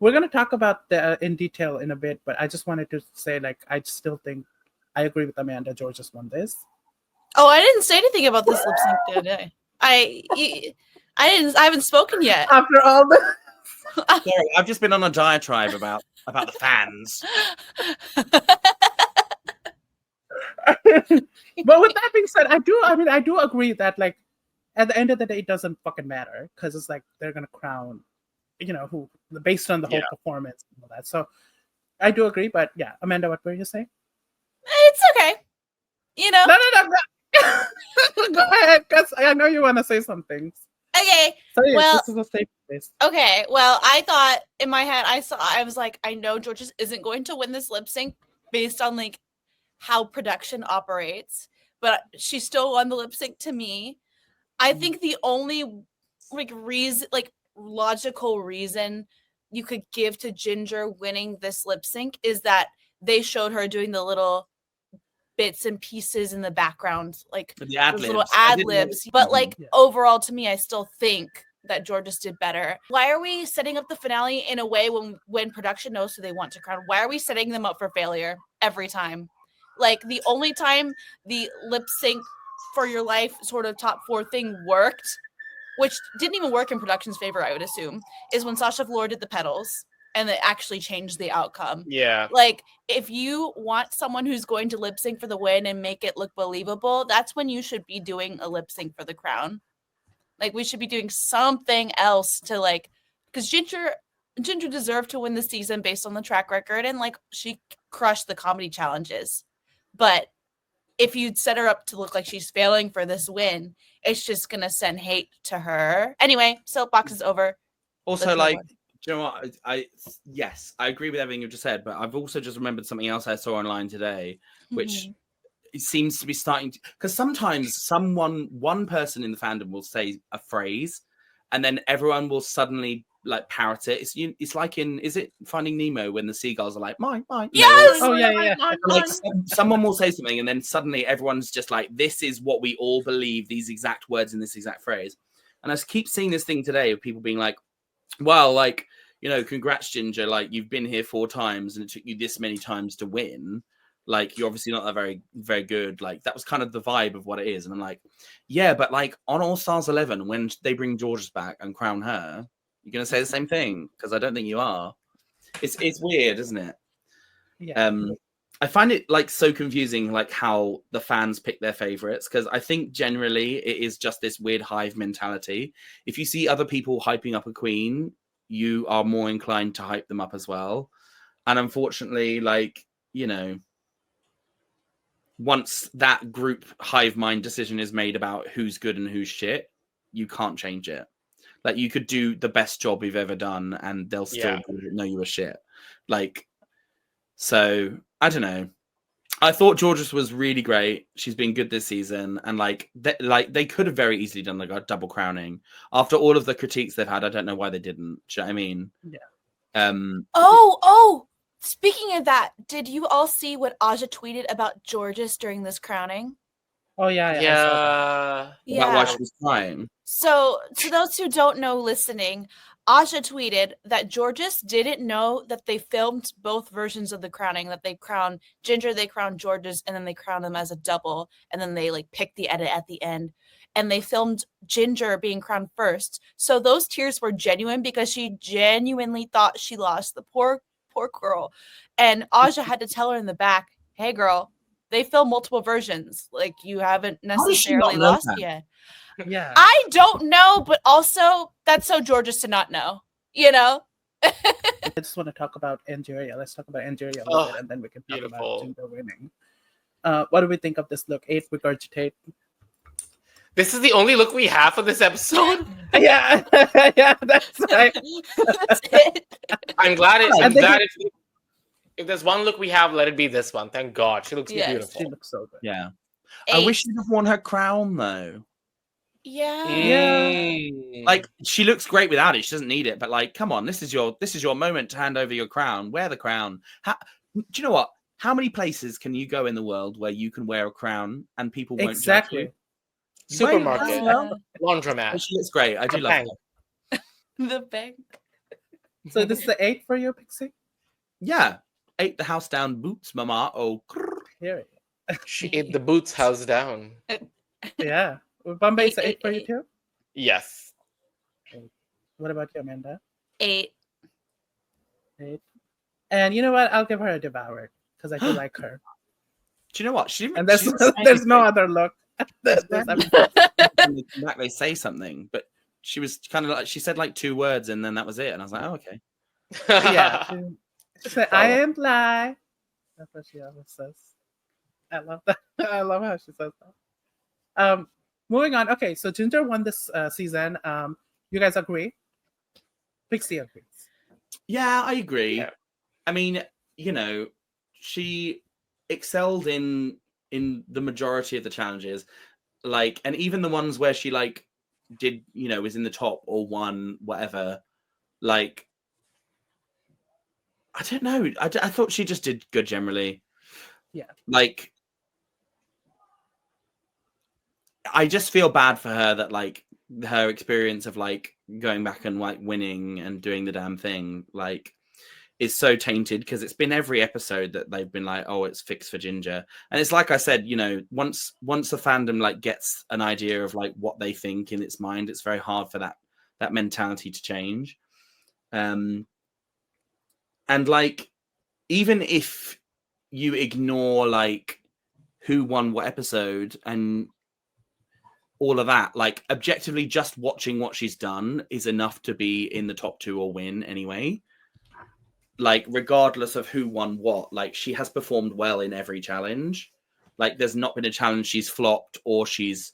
Speaker 2: We're gonna talk about the in detail in a bit, but I just wanted to say, like, I still think I agree with Amanda. Jorgeous won this.
Speaker 1: Oh, I didn't say anything about this lip sync today. I haven't spoken yet.
Speaker 2: After all the
Speaker 3: Sorry, I've just been on a diatribe about the fans.
Speaker 2: But with that being said, I do agree that like at the end of the day it doesn't fucking matter, because it's like they're gonna crown, you know, who based on the whole performance and all that. So I do agree, but yeah, Amanda, what were you saying?
Speaker 1: It's okay. You know.
Speaker 2: No. Go ahead, because I know you want to say some things.
Speaker 1: Okay.
Speaker 2: So yes,
Speaker 1: well,
Speaker 2: this is a safe place.
Speaker 1: Okay. Well, I thought in my head, I was like, I know Jorgeous isn't going to win this lip sync based on like how production operates, but she still won the lip sync to me. I think the only like reason, like logical reason you could give to Ginger winning this lip sync is that they showed her doing the little bits and pieces in the background, like
Speaker 3: the ad-libs.
Speaker 1: Little ad libs. But like overall, to me, I still think that Jorgeous did better. Why are we setting up the finale in a way when production knows who they want to crown? Why are we setting them up for failure every time? Like the only time the lip sync for your life sort of top 4 thing worked, which didn't even work in production's favor, I would assume, is when Sasha Velour did the pedals. And it actually changed the outcome.
Speaker 4: Yeah.
Speaker 1: Like, if you want someone who's going to lip sync for the win and make it look believable, that's when you should be doing a lip sync for the crown. Like, we should be doing something else to, like, because Ginger deserved to win the season based on the track record, and, like, she crushed the comedy challenges. But if you'd set her up to look like she's failing for this win, it's just going to send hate to her. Anyway, soapbox is over.
Speaker 3: Also, like, Do you know what? Yes, I agree with everything you've just said, but I've also just remembered something else I saw online today, which it seems to be starting to, because sometimes one person in the fandom will say a phrase, and then everyone will suddenly like parrot it. It's like is it Finding Nemo when the seagulls are like mine?
Speaker 1: Yes.
Speaker 2: Oh yeah.
Speaker 3: Like someone will say something, and then suddenly everyone's just like, this is what we all believe, these exact words in this exact phrase. And I keep seeing this thing today of people being like, well, like, you know, congrats, Ginger, like you've been here 4 times and it took you this many times to win. Like, you're obviously not that very, very good. Like, that was kind of the vibe of what it is. And I'm like, yeah, but like on All Stars 11, when they bring Jorgeous back and crown her, you're going to say the same thing? Because I don't think you are. It's weird, isn't it?
Speaker 2: Yeah.
Speaker 3: I find it like so confusing, like how the fans pick their favorites, because I think generally it is just this weird hive mentality. If you see other people hyping up a queen, you are more inclined to hype them up as well. And unfortunately, like, you know, once that group hive mind decision is made about who's good and who's shit, you can't change it. Like, you could do the best job you've ever done and they'll still know you were shit. Like, so I don't know. I thought Jorgeous was really great. She's been good this season, and like they could have very easily done like a double crowning after all of the critiques they've had. I don't know why they didn't. Do you know what I mean?
Speaker 2: Yeah.
Speaker 1: Oh! Speaking of that, did you all see what Aja tweeted about Jorgeous during this crowning?
Speaker 2: Oh yeah.
Speaker 3: About why she was crying.
Speaker 1: So, to those who don't know listening, Aja tweeted that Jorgeous didn't know that they filmed both versions of the crowning, that they crowned Ginger, they crowned Jorgeous, and then they crowned them as a double, and then they like picked the edit at the end. And they filmed Ginger being crowned first. So those tears were genuine because she genuinely thought she lost. The poor girl. And Aja had to tell her in the back, hey girl, they filmed multiple versions. Like, you haven't necessarily lost yet.
Speaker 2: Yeah.
Speaker 1: I don't know, but also that's so Jorgeous to not know, you know?
Speaker 2: I just want to talk about Angeria. Let's talk about Angeria a little bit, and then we can talk about Ginger winning. What do we think of this look? 8 regurgitate.
Speaker 4: This is the only look we have for this episode.
Speaker 2: Yeah, that's right.
Speaker 1: That's it.
Speaker 4: I'm glad if there's one look we have, let it be this one. Thank God. She looks beautiful.
Speaker 2: She looks so good.
Speaker 3: Yeah. 8. I wish she'd have worn her crown though.
Speaker 1: Yeah.
Speaker 3: Like, she looks great without it. She doesn't need it. But like, come on, this is your moment to hand over your crown. Wear the crown. Do you know what? How many places can you go in the world where you can wear a crown and people won't judge you?
Speaker 4: Supermarket, laundromat.
Speaker 3: She looks great. I do love her.
Speaker 1: The bank.
Speaker 2: So this is the 8 for you, Pixie?
Speaker 3: Yeah. 8 the house down boots, mama. Oh,
Speaker 2: here.
Speaker 4: She ate the boots house down.
Speaker 2: Yeah. Bombay is 8 for you too?
Speaker 4: Yes.
Speaker 2: 8. What about you, Amanda?
Speaker 1: 8.
Speaker 2: 8. And you know what? I'll give her a devoured because I do like her.
Speaker 3: Do you know what? And
Speaker 2: there's no other look.
Speaker 3: They say something, but she was kind of like, she said like 2 words and then that was it. And I was like, oh, okay.
Speaker 2: Yeah. She said, I am lie. That's what she always says. I love that. I love how she says that. Moving on. Okay, so Ginger won this season. You guys agree? Pixie agrees.
Speaker 3: Yeah, I agree.
Speaker 4: Yeah.
Speaker 3: I mean, you know, she excelled in the majority of the challenges, like, and even the ones where she like did, you know, was in the top or won, whatever. Like, I don't know. I thought she just did good generally.
Speaker 2: Yeah.
Speaker 3: Like, I just feel bad for her that like her experience of like going back and like winning and doing the damn thing like is so tainted, because it's been every episode that they've been like, oh, it's fixed for Ginger. And it's like I said, you know, once the fandom like gets an idea of like what they think in its mind, it's very hard for that mentality to change. And like, even if you ignore like who won what episode and all of that, like objectively just watching what she's done is enough to be in the top 2 or win anyway. Like, regardless of who won what, like, she has performed well in every challenge. Like, there's not been a challenge she's flopped or she's...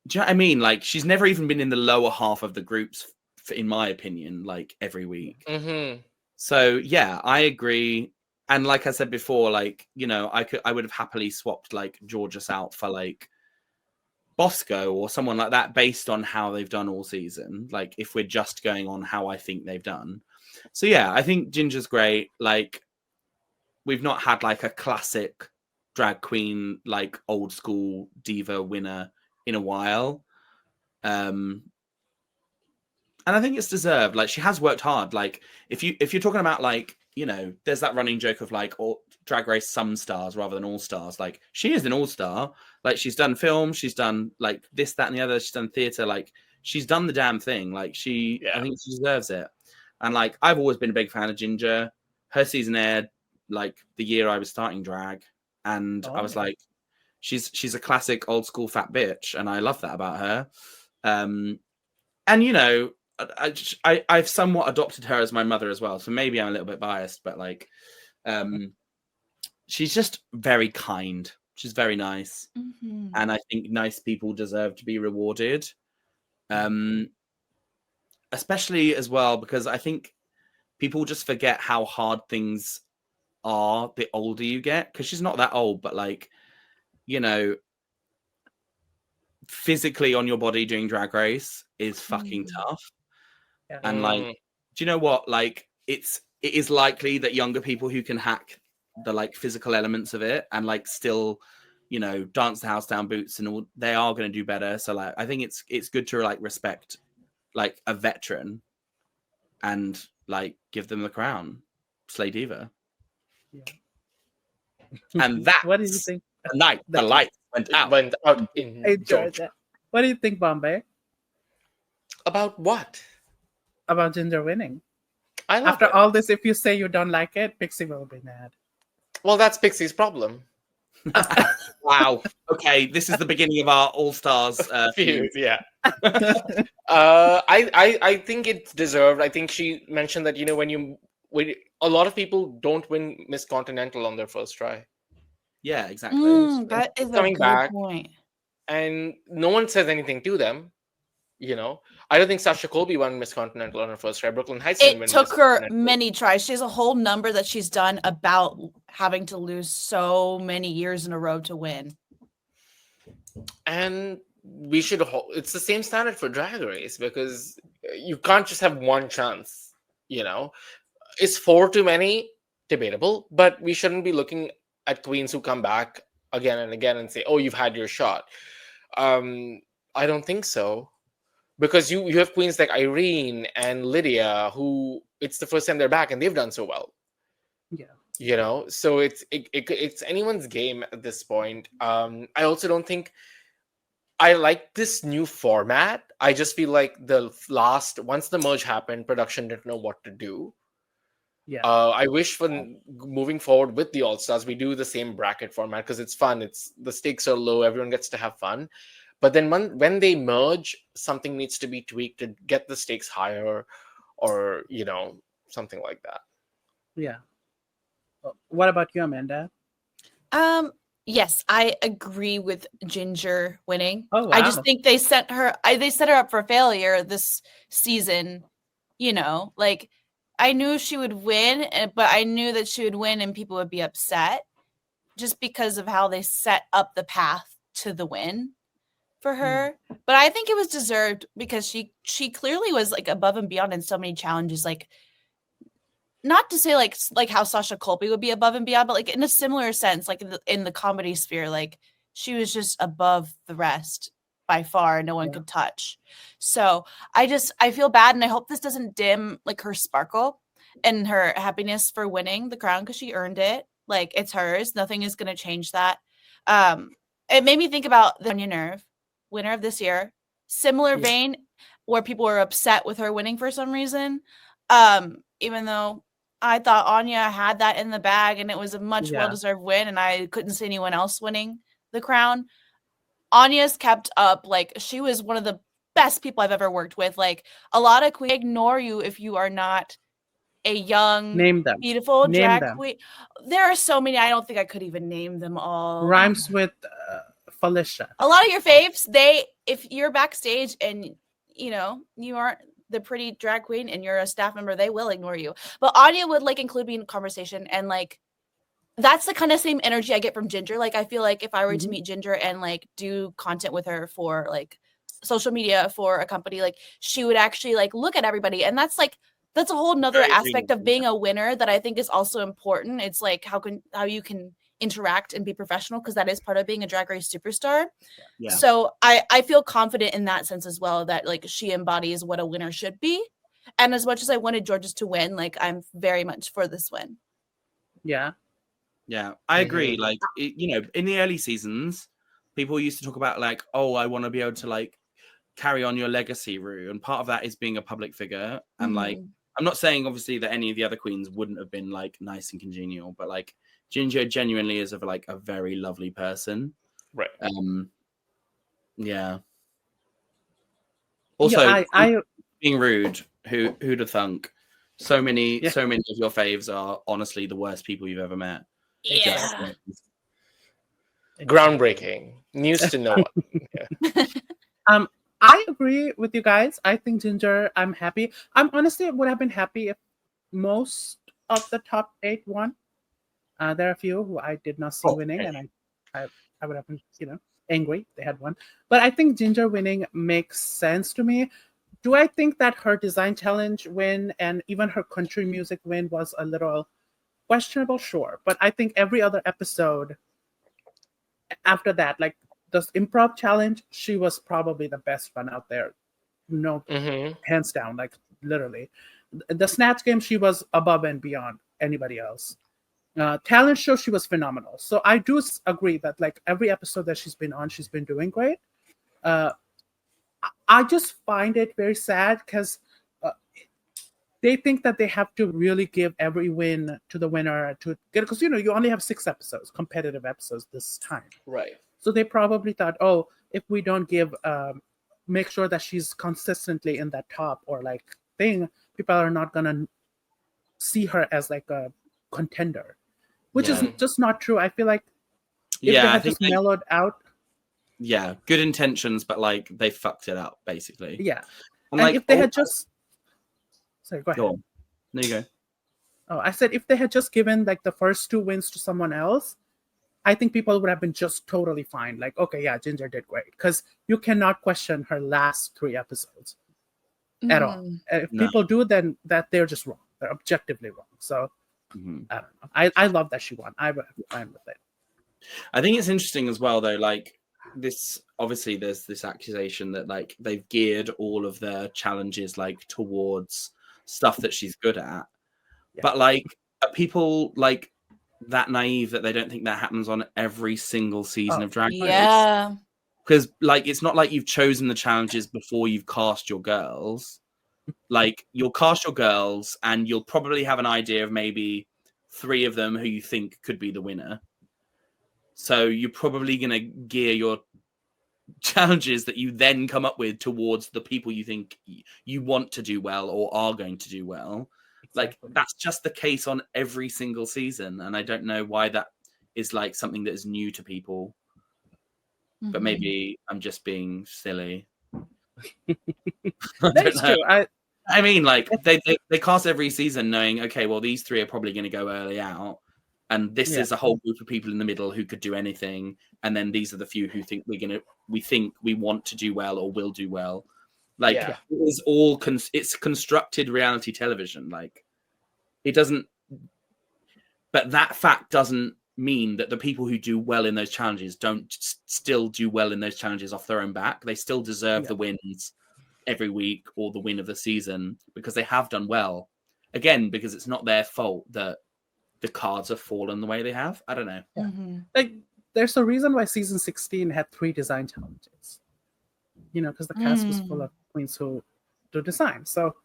Speaker 3: Do you know what I mean? Like, she's never even been in the lower half of the groups in my opinion, like every week.
Speaker 4: Mm-hmm.
Speaker 3: So yeah, I agree. And like I said before, like, you know, I would have happily swapped like Jorgeous out for like Bosco or someone like that based on how they've done all season. Like if we're just going on how I think they've done. So yeah, I think Ginger's great. Like we've not had like a classic drag queen, like old school diva winner in a while. And I think it's deserved. Like she has worked hard. Like if you're talking about like, you know, there's that running joke of like all Drag Race some stars rather than all stars. Like she is an all star. Like she's done film, she's done like this, that, and the other. She's done theatre. Like she's done the damn thing. Like I think she deserves it. And like I've always been a big fan of Ginger. Her season aired like the year I was starting drag, and I was like, she's a classic old school fat bitch, and I love that about her. And you know, I've somewhat adopted her as my mother as well, so maybe I'm a little bit biased, but like, she's just very kind. She's very nice, and I think nice people deserve to be rewarded. Especially as well because I think people just forget how hard things are the older you get. Because she's not that old, but like, you know, physically on your body doing Drag Race is fucking tough. Yeah. And like, do you know what? Like, it is likely that younger people who can hack the like physical elements of it and like still, you know, dance the house down boots and all, they are going to do better. So like, I think it's good to like respect like a veteran and like give them the crown, Slay Diva. Yeah. And that's
Speaker 2: what do you think?
Speaker 3: The night the lights went out.
Speaker 2: In Georgia. What do you think, Bombay?
Speaker 4: About what?
Speaker 2: About Ginger winning.
Speaker 4: I love
Speaker 2: After
Speaker 4: it.
Speaker 2: all this, if you say you don't like it, Pixie will be mad.
Speaker 4: Well, that's Pixie's problem.
Speaker 3: Wow. Okay, this is the beginning of our All Stars feud.
Speaker 4: Yeah. I think it's deserved. I think she mentioned that, you know, when a lot of people don't win Miss Continental on their first try.
Speaker 3: Yeah, exactly.
Speaker 1: That is
Speaker 4: coming
Speaker 1: a good
Speaker 4: back,
Speaker 1: point.
Speaker 4: And no one says anything to them. You know, I don't think Sasha Colby won Miss Continental on her first try. Brooklyn Heights didn't win.
Speaker 1: It took her many tries. She has a whole number that she's done about having to lose so many years in a row to win.
Speaker 4: And we should. It's the same standard for Drag Race because you can't just have one chance. You know, is 4 too many? Debatable, but we shouldn't be looking at queens who come back again and again and say, "Oh, you've had your shot." I don't think so. Because you have queens like Irene and Lydia, who it's the first time they're back and they've done so well.
Speaker 2: Yeah,
Speaker 4: you know, so it's anyone's game at this point. I also don't think I like this new format. I just feel like once the merge happened, production didn't know what to do.
Speaker 2: Yeah,
Speaker 4: I wish for moving forward with the All Stars, we do the same bracket format because it's fun. The stakes are low. Everyone gets to have fun. But then when they merge, something needs to be tweaked to get the stakes higher or, you know, something like that.
Speaker 2: Yeah. What about you, Amanda?
Speaker 1: Yes, I agree with Ginger winning.
Speaker 2: Oh, wow.
Speaker 1: I just think they set her up for failure this season. You know, like I knew she would win, but I knew that she would win and people would be upset just because of how they set up the path to the win for her. But I think it was deserved because she clearly was like above and beyond in so many challenges. Like, not to say like how Sasha Colby would be above and beyond, but like in a similar sense, like in the comedy sphere, like she was just above the rest by far. No one could touch. So I feel bad, and I hope this doesn't dim like her sparkle and her happiness for winning the crown because she earned it. Like it's hers. Nothing is going to change that. It made me think about the Anya Nerve, winner of this year. Similar vein where people were upset with her winning for some reason. Even though I thought Anya had that in the bag and it was a much well-deserved win and I couldn't see anyone else winning the crown. Anya's kept up. Like, she was one of the best people I've ever worked with. Like, a lot of queens ignore you if you are not a young, beautiful drag queen. There are so many. I don't think I could even name them all.
Speaker 2: Rhymes with Felicia.
Speaker 1: A lot of your faves, if you're backstage and, you know, you aren't the pretty drag queen and you're a staff member, they will ignore you. But Anya would like include me in conversation, and like that's the kind of same energy I get from Ginger. Like I feel like if I were to meet Ginger and like do content with her for like social media for a company, like she would actually like look at everybody, and that's a whole nother aspect of being a winner that I think is also important. It's like how you can interact and be professional, because that is part of being a Drag Race superstar. Yeah. So I feel confident in that sense as well, that like she embodies what a winner should be. And as much as I wanted Jorgeous to win, like I'm very much for this win.
Speaker 2: Yeah.
Speaker 3: Yeah, I agree. Like, you know, in the early seasons, people used to talk about like, oh, I want to be able to like carry on your legacy, Ru. And part of that is being a public figure. And like, I'm not saying obviously that any of the other queens wouldn't have been like nice and congenial, but like Ginger genuinely is like a very lovely person.
Speaker 4: Right.
Speaker 3: Yeah. Also,
Speaker 2: I
Speaker 3: being rude, who'd have thunk? So many of your faves are honestly the worst people you've ever met.
Speaker 1: Yeah.
Speaker 4: Groundbreaking. News to no one.
Speaker 2: Yeah. I agree with you guys. I think Ginger, I'm happy. I'm honestly would have been happy if most of the top 8 won. There are a few who I did not see winning, and I would have been, angry if they had won. But I think Ginger winning makes sense to me. Do I think that her design challenge win and even her country music win was a little questionable? Sure. But I think every other episode after that, like the improv challenge, she was probably the best one out there. No, hands down, like literally. The Snatch Game, she was above and beyond anybody else. Talent show, she was phenomenal. So I do agree that like every episode that she's been on, she's been doing great. I just find it very sad because they think that they have to really give every win to the winner to get, because you only have 6 episodes, competitive episodes this time.
Speaker 4: Right.
Speaker 2: So they probably thought, oh, if we don't give, make sure that she's consistently in that top or like thing, people are not gonna see her as like a contender, which is just not true. I feel like if they had just mellowed out.
Speaker 3: Yeah, good intentions, but like they fucked it up basically.
Speaker 2: Yeah,
Speaker 3: and
Speaker 2: like if they had just. Sorry, go ahead.
Speaker 3: Go on. There you go.
Speaker 2: Oh, I said if they had just given like the first 2 wins to someone else, I think people would have been just totally fine. Like, okay, yeah, Ginger did great, because you cannot question her last 3 episodes at all. If people do, then that they're just wrong. They're objectively wrong. So I don't know. I love that she won. I'm fine with it.
Speaker 3: I think it's interesting as well, though. Like this, obviously, there's this accusation that like they've geared all of their challenges like towards stuff that she's good at, but like are people like that naive that they don't think that happens on every single season of Drag Race?
Speaker 1: Yeah,
Speaker 3: because like it's not like you've chosen the challenges before you've cast your girls. Like you'll cast your girls and you'll probably have an idea of maybe 3 of them who you think could be the winner, so you're probably going to gear your challenges that you then come up with towards the people you think you want to do well or are going to do well. Like that's just the case on every single season, and I don't know why that is like something that is new to people. But maybe I'm just being silly.
Speaker 2: That's true.
Speaker 3: I mean, like they cast every season knowing, okay, well these 3 are probably going to go early out, and this is a whole group of people in the middle who could do anything, and then these are the few who think we want to do well or will do well. Like it is all it's constructed reality television. Like it doesn't, but that fact doesn't mean that the people who do well in those challenges don't still do well in those challenges off their own back. They still deserve the wins every week or the win of the season because they have done well. Again, because it's not their fault that the cards have fallen the way they have. I don't know.
Speaker 2: Like there's a reason why season 16 had 3 design challenges. Because the cast was full of queens who do design. So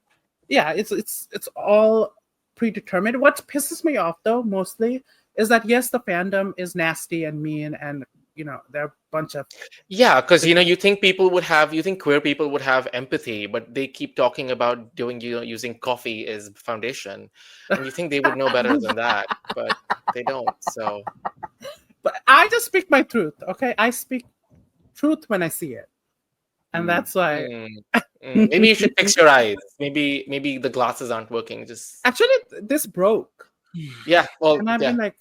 Speaker 2: yeah, it's all predetermined. What pisses me off though mostly is that yes, the fandom is nasty and mean, and there are a bunch of
Speaker 4: because you think queer people would have empathy, but they keep talking about using coffee as foundation, and you think they would know better than that, but they don't. So,
Speaker 2: but I just speak my truth, okay? I speak truth when I see it, and that's why
Speaker 4: Maybe you should fix your eyes. Maybe the glasses aren't working. Just
Speaker 2: actually, this broke.
Speaker 4: Yeah, well,
Speaker 2: and I've been like.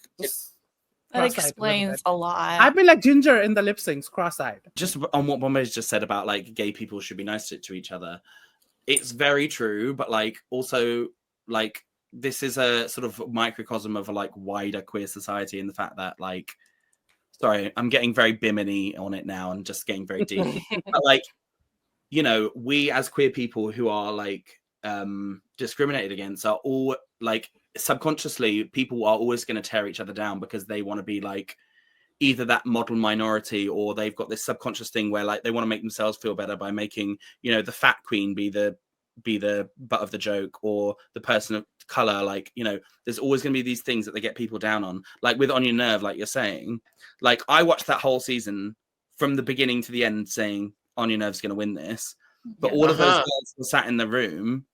Speaker 1: That explains a lot.
Speaker 2: I've been like Ginger in the lip syncs, cross-eyed.
Speaker 3: Just on what Bombay's just said about like gay people should be nice to each other. It's very true, but like also like this is a sort of microcosm of a like wider queer society in the fact that like, sorry, I'm getting very bimini on it now and just getting very deep. But like, you know, we as queer people who are like discriminated against are all like subconsciously people are always going to tear each other down because they want to be like either that model minority or they've got this subconscious thing where like they want to make themselves feel better by making, you know, the fat queen be the butt of the joke or the person of color. Like, you know, there's always going to be these things that they get people down on, like with On Your Nerve, like you're saying. Like I watched that whole season from the beginning to the end saying On Your Nerve's going to win this, but all of those girls were sat in the room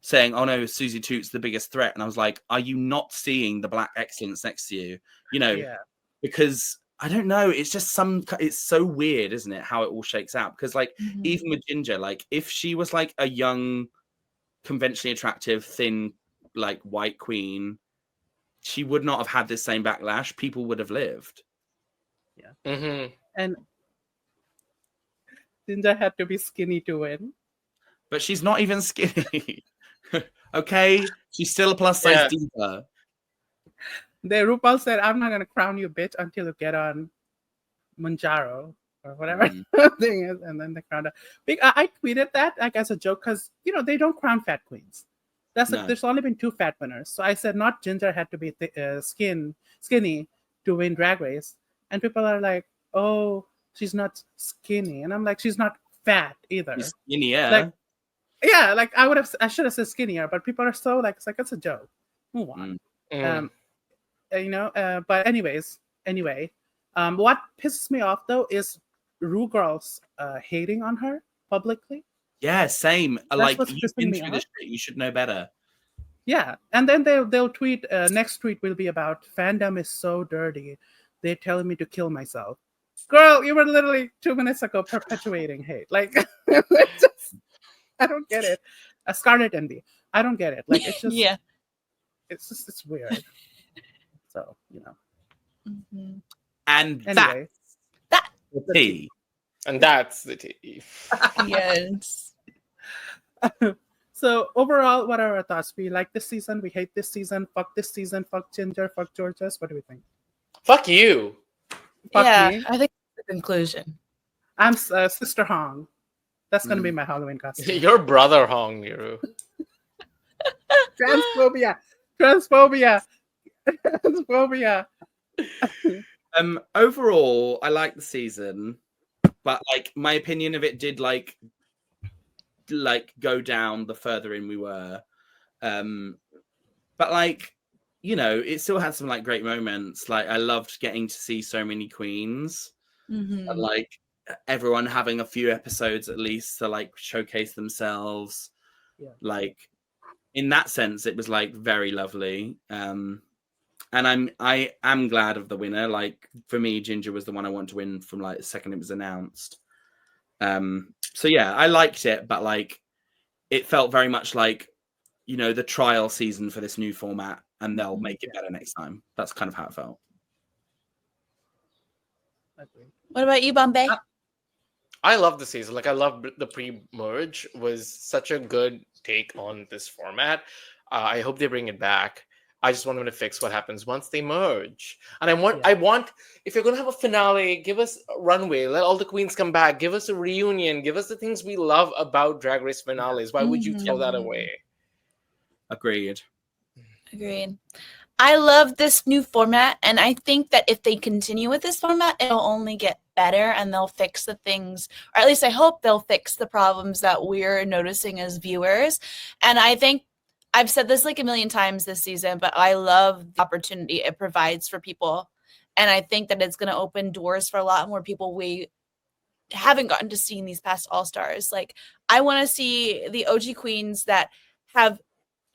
Speaker 3: saying, oh no, Susie Toot's the biggest threat. And I was like, are you not seeing the black excellence next to you? You know, because I don't know, it's just it's so weird, isn't it? How it all shakes out. Because like, even with Ginger, like if she was like a young, conventionally attractive, thin, like white queen, she would not have had this same backlash. People would have lived.
Speaker 2: Yeah. And Ginger had to be skinny to win.
Speaker 3: But she's not even skinny. Okay, she's still a plus size diva.
Speaker 2: The RuPaul said, "I'm not gonna crown you, bitch, until you get on Manjaro or whatever thing is," and then they crowned her. I tweeted that like as a joke because you know they don't crown fat queens. There's only been 2 fat winners, so I said not Ginger had to be skinny to win Drag Race, and people are like, "Oh, she's not skinny," and I'm like, "She's not fat either."
Speaker 3: She's skinnier.
Speaker 2: Like, yeah, like I should have said skinnier, but people are so like it's a joke. Move on. You know, but anyway, what pisses me off though is Ru girls hating on her publicly.
Speaker 3: Yeah, same. Like you've been through this shit, you should know better.
Speaker 2: Yeah, and then they'll tweet. Next tweet will be about fandom is so dirty. They're telling me to kill myself. Girl, you were literally 2 minutes ago perpetuating hate. Like, I don't get it. A Scarlet Envy. I don't get it. Like, it's just it's weird. So, you know.
Speaker 3: And
Speaker 2: anyway,
Speaker 3: that's the tea.
Speaker 4: And that's the tea.
Speaker 1: Yes.
Speaker 2: So overall, what are our thoughts? We like this season. We hate this season. Fuck this season. Fuck Ginger. Fuck Jorgeous. What do we think?
Speaker 4: Fuck you.
Speaker 2: Fuck
Speaker 1: me.
Speaker 2: Me.
Speaker 1: I think that's the conclusion.
Speaker 2: I'm Sister Hong. That's going to be my Halloween costume.
Speaker 4: Your brother Hong, Niru.
Speaker 2: Transphobia.
Speaker 3: Overall, I like the season, but like my opinion of it did like go down the further in we were. But like, you know, it still had some like great moments. Like I loved getting to see so many queens. And like everyone having a few episodes at least to like showcase themselves. Like in that sense it was like very lovely. And I am glad of the winner. Like for me, Ginger was the one I want to win from like the second it was announced. So yeah, I liked it, but like it felt very much like, you know, the trial season for this new format, and they'll make it better next time. That's kind of how it felt.
Speaker 1: What about you, Bombay?
Speaker 4: I love the season. Like I love the pre-merge. Was such a good take on this format. I hope they bring it back. I just want them to fix what happens once they merge. And I want if you're gonna have a finale, give us a runway. Let all the queens come back. Give us a reunion. Give us the things we love about Drag Race finales. Why would you throw that away?
Speaker 3: Agreed.
Speaker 1: I love this new format, and I think that if they continue with this format, it'll only get better, and they'll fix the things, or at least I hope they'll fix the problems that we're noticing as viewers. And I think I've said this like a million times this season, but I love the opportunity it provides for people. And I think that it's going to open doors for a lot more people we haven't gotten to see in these past All-Stars. Like, I want to see the OG queens that have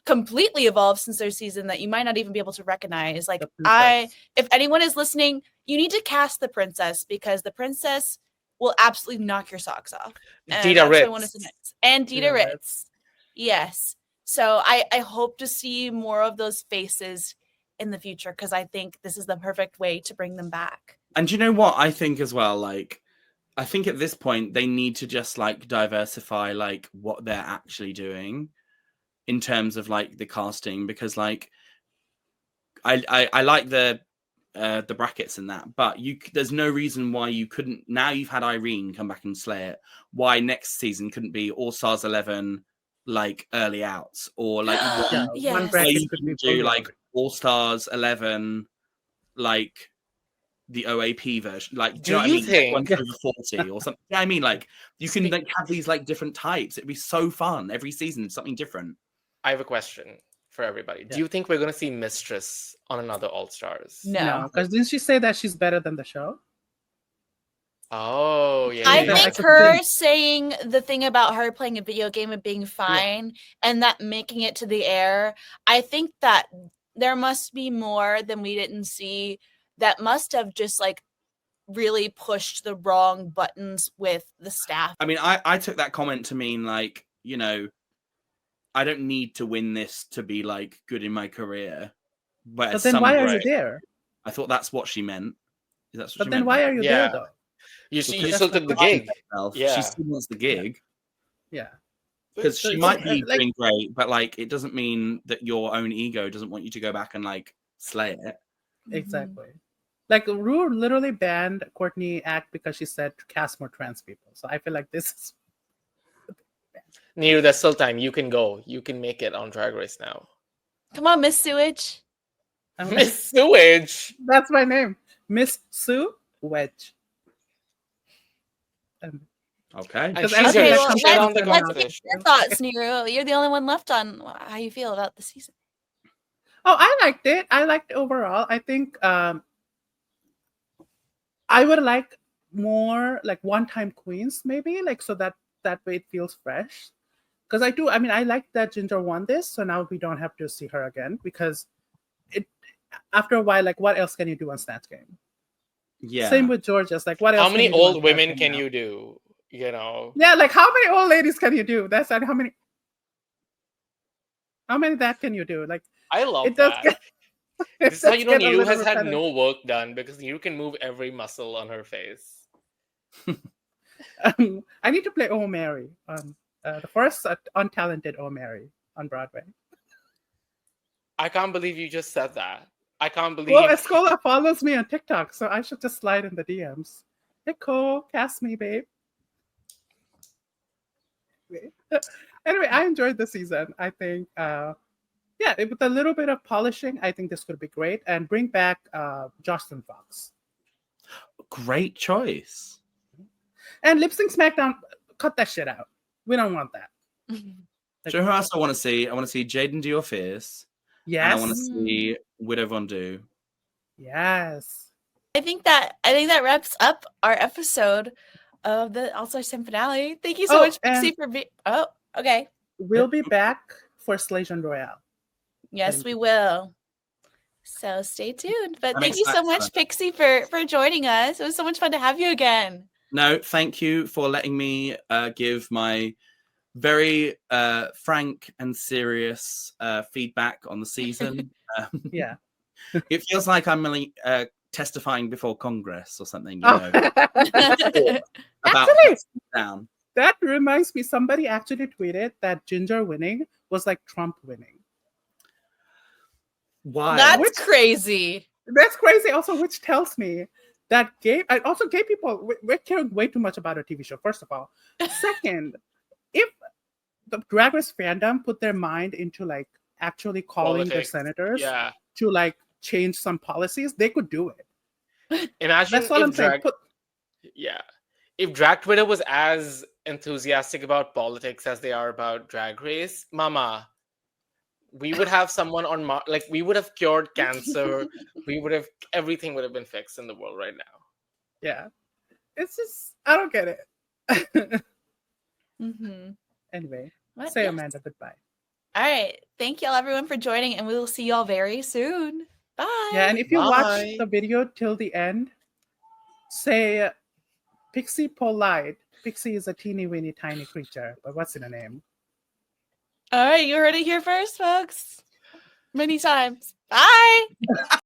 Speaker 1: completely evolved since their season that you might not even be able to recognize. Like, if anyone is listening, you need to cast the princess, because the princess will absolutely knock your socks off. And
Speaker 4: Dita
Speaker 1: that's what I
Speaker 4: Ritz.
Speaker 1: want to see next. And Dita Ritz. Yes. So I hope to see more of those faces in the future, because I think this is the perfect way to bring them back.
Speaker 3: And you know what I think as well? Like, I think at this point they need to just like diversify like what they're actually doing in terms of like the casting, because like I like the brackets and that, but there's no reason why you couldn't, now you've had Irene come back and slay it, why next season couldn't be All Stars 11 like early outs, or like
Speaker 2: one bracket could be
Speaker 3: do like All Stars 11 like the OAP version, like do you know what I mean?
Speaker 4: Think
Speaker 3: like 1 over 40 or something. You know what I mean? Like you can like have these like different types. It'd be so fun every season, something different.
Speaker 4: I have a question for everybody. Do you think we're going to see Mistress on another All Stars?
Speaker 2: No, because didn't she say that she's better than the show?
Speaker 4: Oh, yeah.
Speaker 1: I think her saying the thing about her playing a video game and being fine and that making it to the air, I think that there must be more than we didn't see that must have just like really pushed the wrong buttons with the staff.
Speaker 3: I mean, I took that comment to mean like, you know, I don't need to win this to be like good in my career.
Speaker 2: But then why are you there?
Speaker 3: I thought that's what she meant. That's what
Speaker 2: but then why are you there though?
Speaker 4: You still took the gig.
Speaker 3: Yeah. She still wants the gig.
Speaker 2: Yeah.
Speaker 3: Because she might be doing great, but like it doesn't mean that your own ego doesn't want you to go back and like slay it.
Speaker 2: Exactly. Like Ru literally banned Courtney Act because she said to cast more trans people. So I feel like this is
Speaker 4: Near, there's still time. You can go. You can make it on Drag Race now.
Speaker 1: Come on, Miss Sewage.
Speaker 4: Miss Sewage.
Speaker 2: That's my name. Miss Sue Wedge.
Speaker 3: Okay.
Speaker 1: Let's get your thoughts, Nero. You're the only one left on how you feel about the season.
Speaker 2: Oh, I liked it. I liked it overall. I think I would like more like one-time queens, maybe, like so that way it feels fresh. Because I mean, I like that Ginger won this, so now we don't have to see her again, because it after a while, like what else can you do on Snatch Game?
Speaker 3: Yeah.
Speaker 2: Same with Jorgeous. Like what else?
Speaker 4: How many old women can you do? You know?
Speaker 2: Yeah, like how many old ladies can you do? That's like how many that can you do? Like
Speaker 4: I love that. This is how you know Niru has had no work done, because Niru can move every muscle on her face.
Speaker 2: I need to play Oh Mary on the first untalented Oh Mary on Broadway.
Speaker 4: I can't believe you just said that. I can't believe.
Speaker 2: Well, Escola follows me on TikTok, so I should just slide in the DMs. Hey, Cole, cast me, babe. Anyway, I enjoyed the season. I think, with a little bit of polishing, I think this could be great. And bring back Justin Fox.
Speaker 3: Great choice.
Speaker 2: And lip-sync SmackDown, cut that shit out. We don't want that.
Speaker 3: Do you know who else I want to see? I want to see Jaden Dior Fierce.
Speaker 2: Yes.
Speaker 3: And I want to see Widow Von Du.
Speaker 2: Yes.
Speaker 1: I think that wraps up our episode of the All-Star 10 finale. Thank you so much, Pixie, for being. Oh, okay.
Speaker 2: We'll be back for Slation Royale.
Speaker 1: Yes, we will. So stay tuned. But thank you so much, Pixie, for joining us. It was so much fun to have you again.
Speaker 3: No, thank you for letting me give my very frank and serious feedback on the season.
Speaker 2: Yeah.
Speaker 3: It feels like I'm really testifying before Congress or something, you know.
Speaker 2: Actually, that reminds me, somebody actually tweeted that Ginger winning was like Trump winning.
Speaker 3: Why?
Speaker 1: That's crazy.
Speaker 2: That's crazy also, which tells me that gay people, we're caring way too much about a TV show, first of all. Second, if the Drag Race fandom put their mind into like actually calling their senators to like change some policies, they could do it.
Speaker 4: Imagine
Speaker 2: that's what I'm saying.
Speaker 4: If Drag Twitter was as enthusiastic about politics as they are about Drag Race, mama, we would have someone on we would have cured cancer. Everything would have been fixed in the world right now.
Speaker 2: Yeah. It's just, I don't get it. Anyway, say Amanda goodbye.
Speaker 1: All right. Thank y'all, everyone, for joining, and we will see y'all very soon. Bye.
Speaker 2: Yeah, and if you watch the video till the end, say Pixie polite. Pixie is a teeny weeny tiny creature, but what's in a name?
Speaker 1: All right, you heard it here first, folks. Many times. Bye.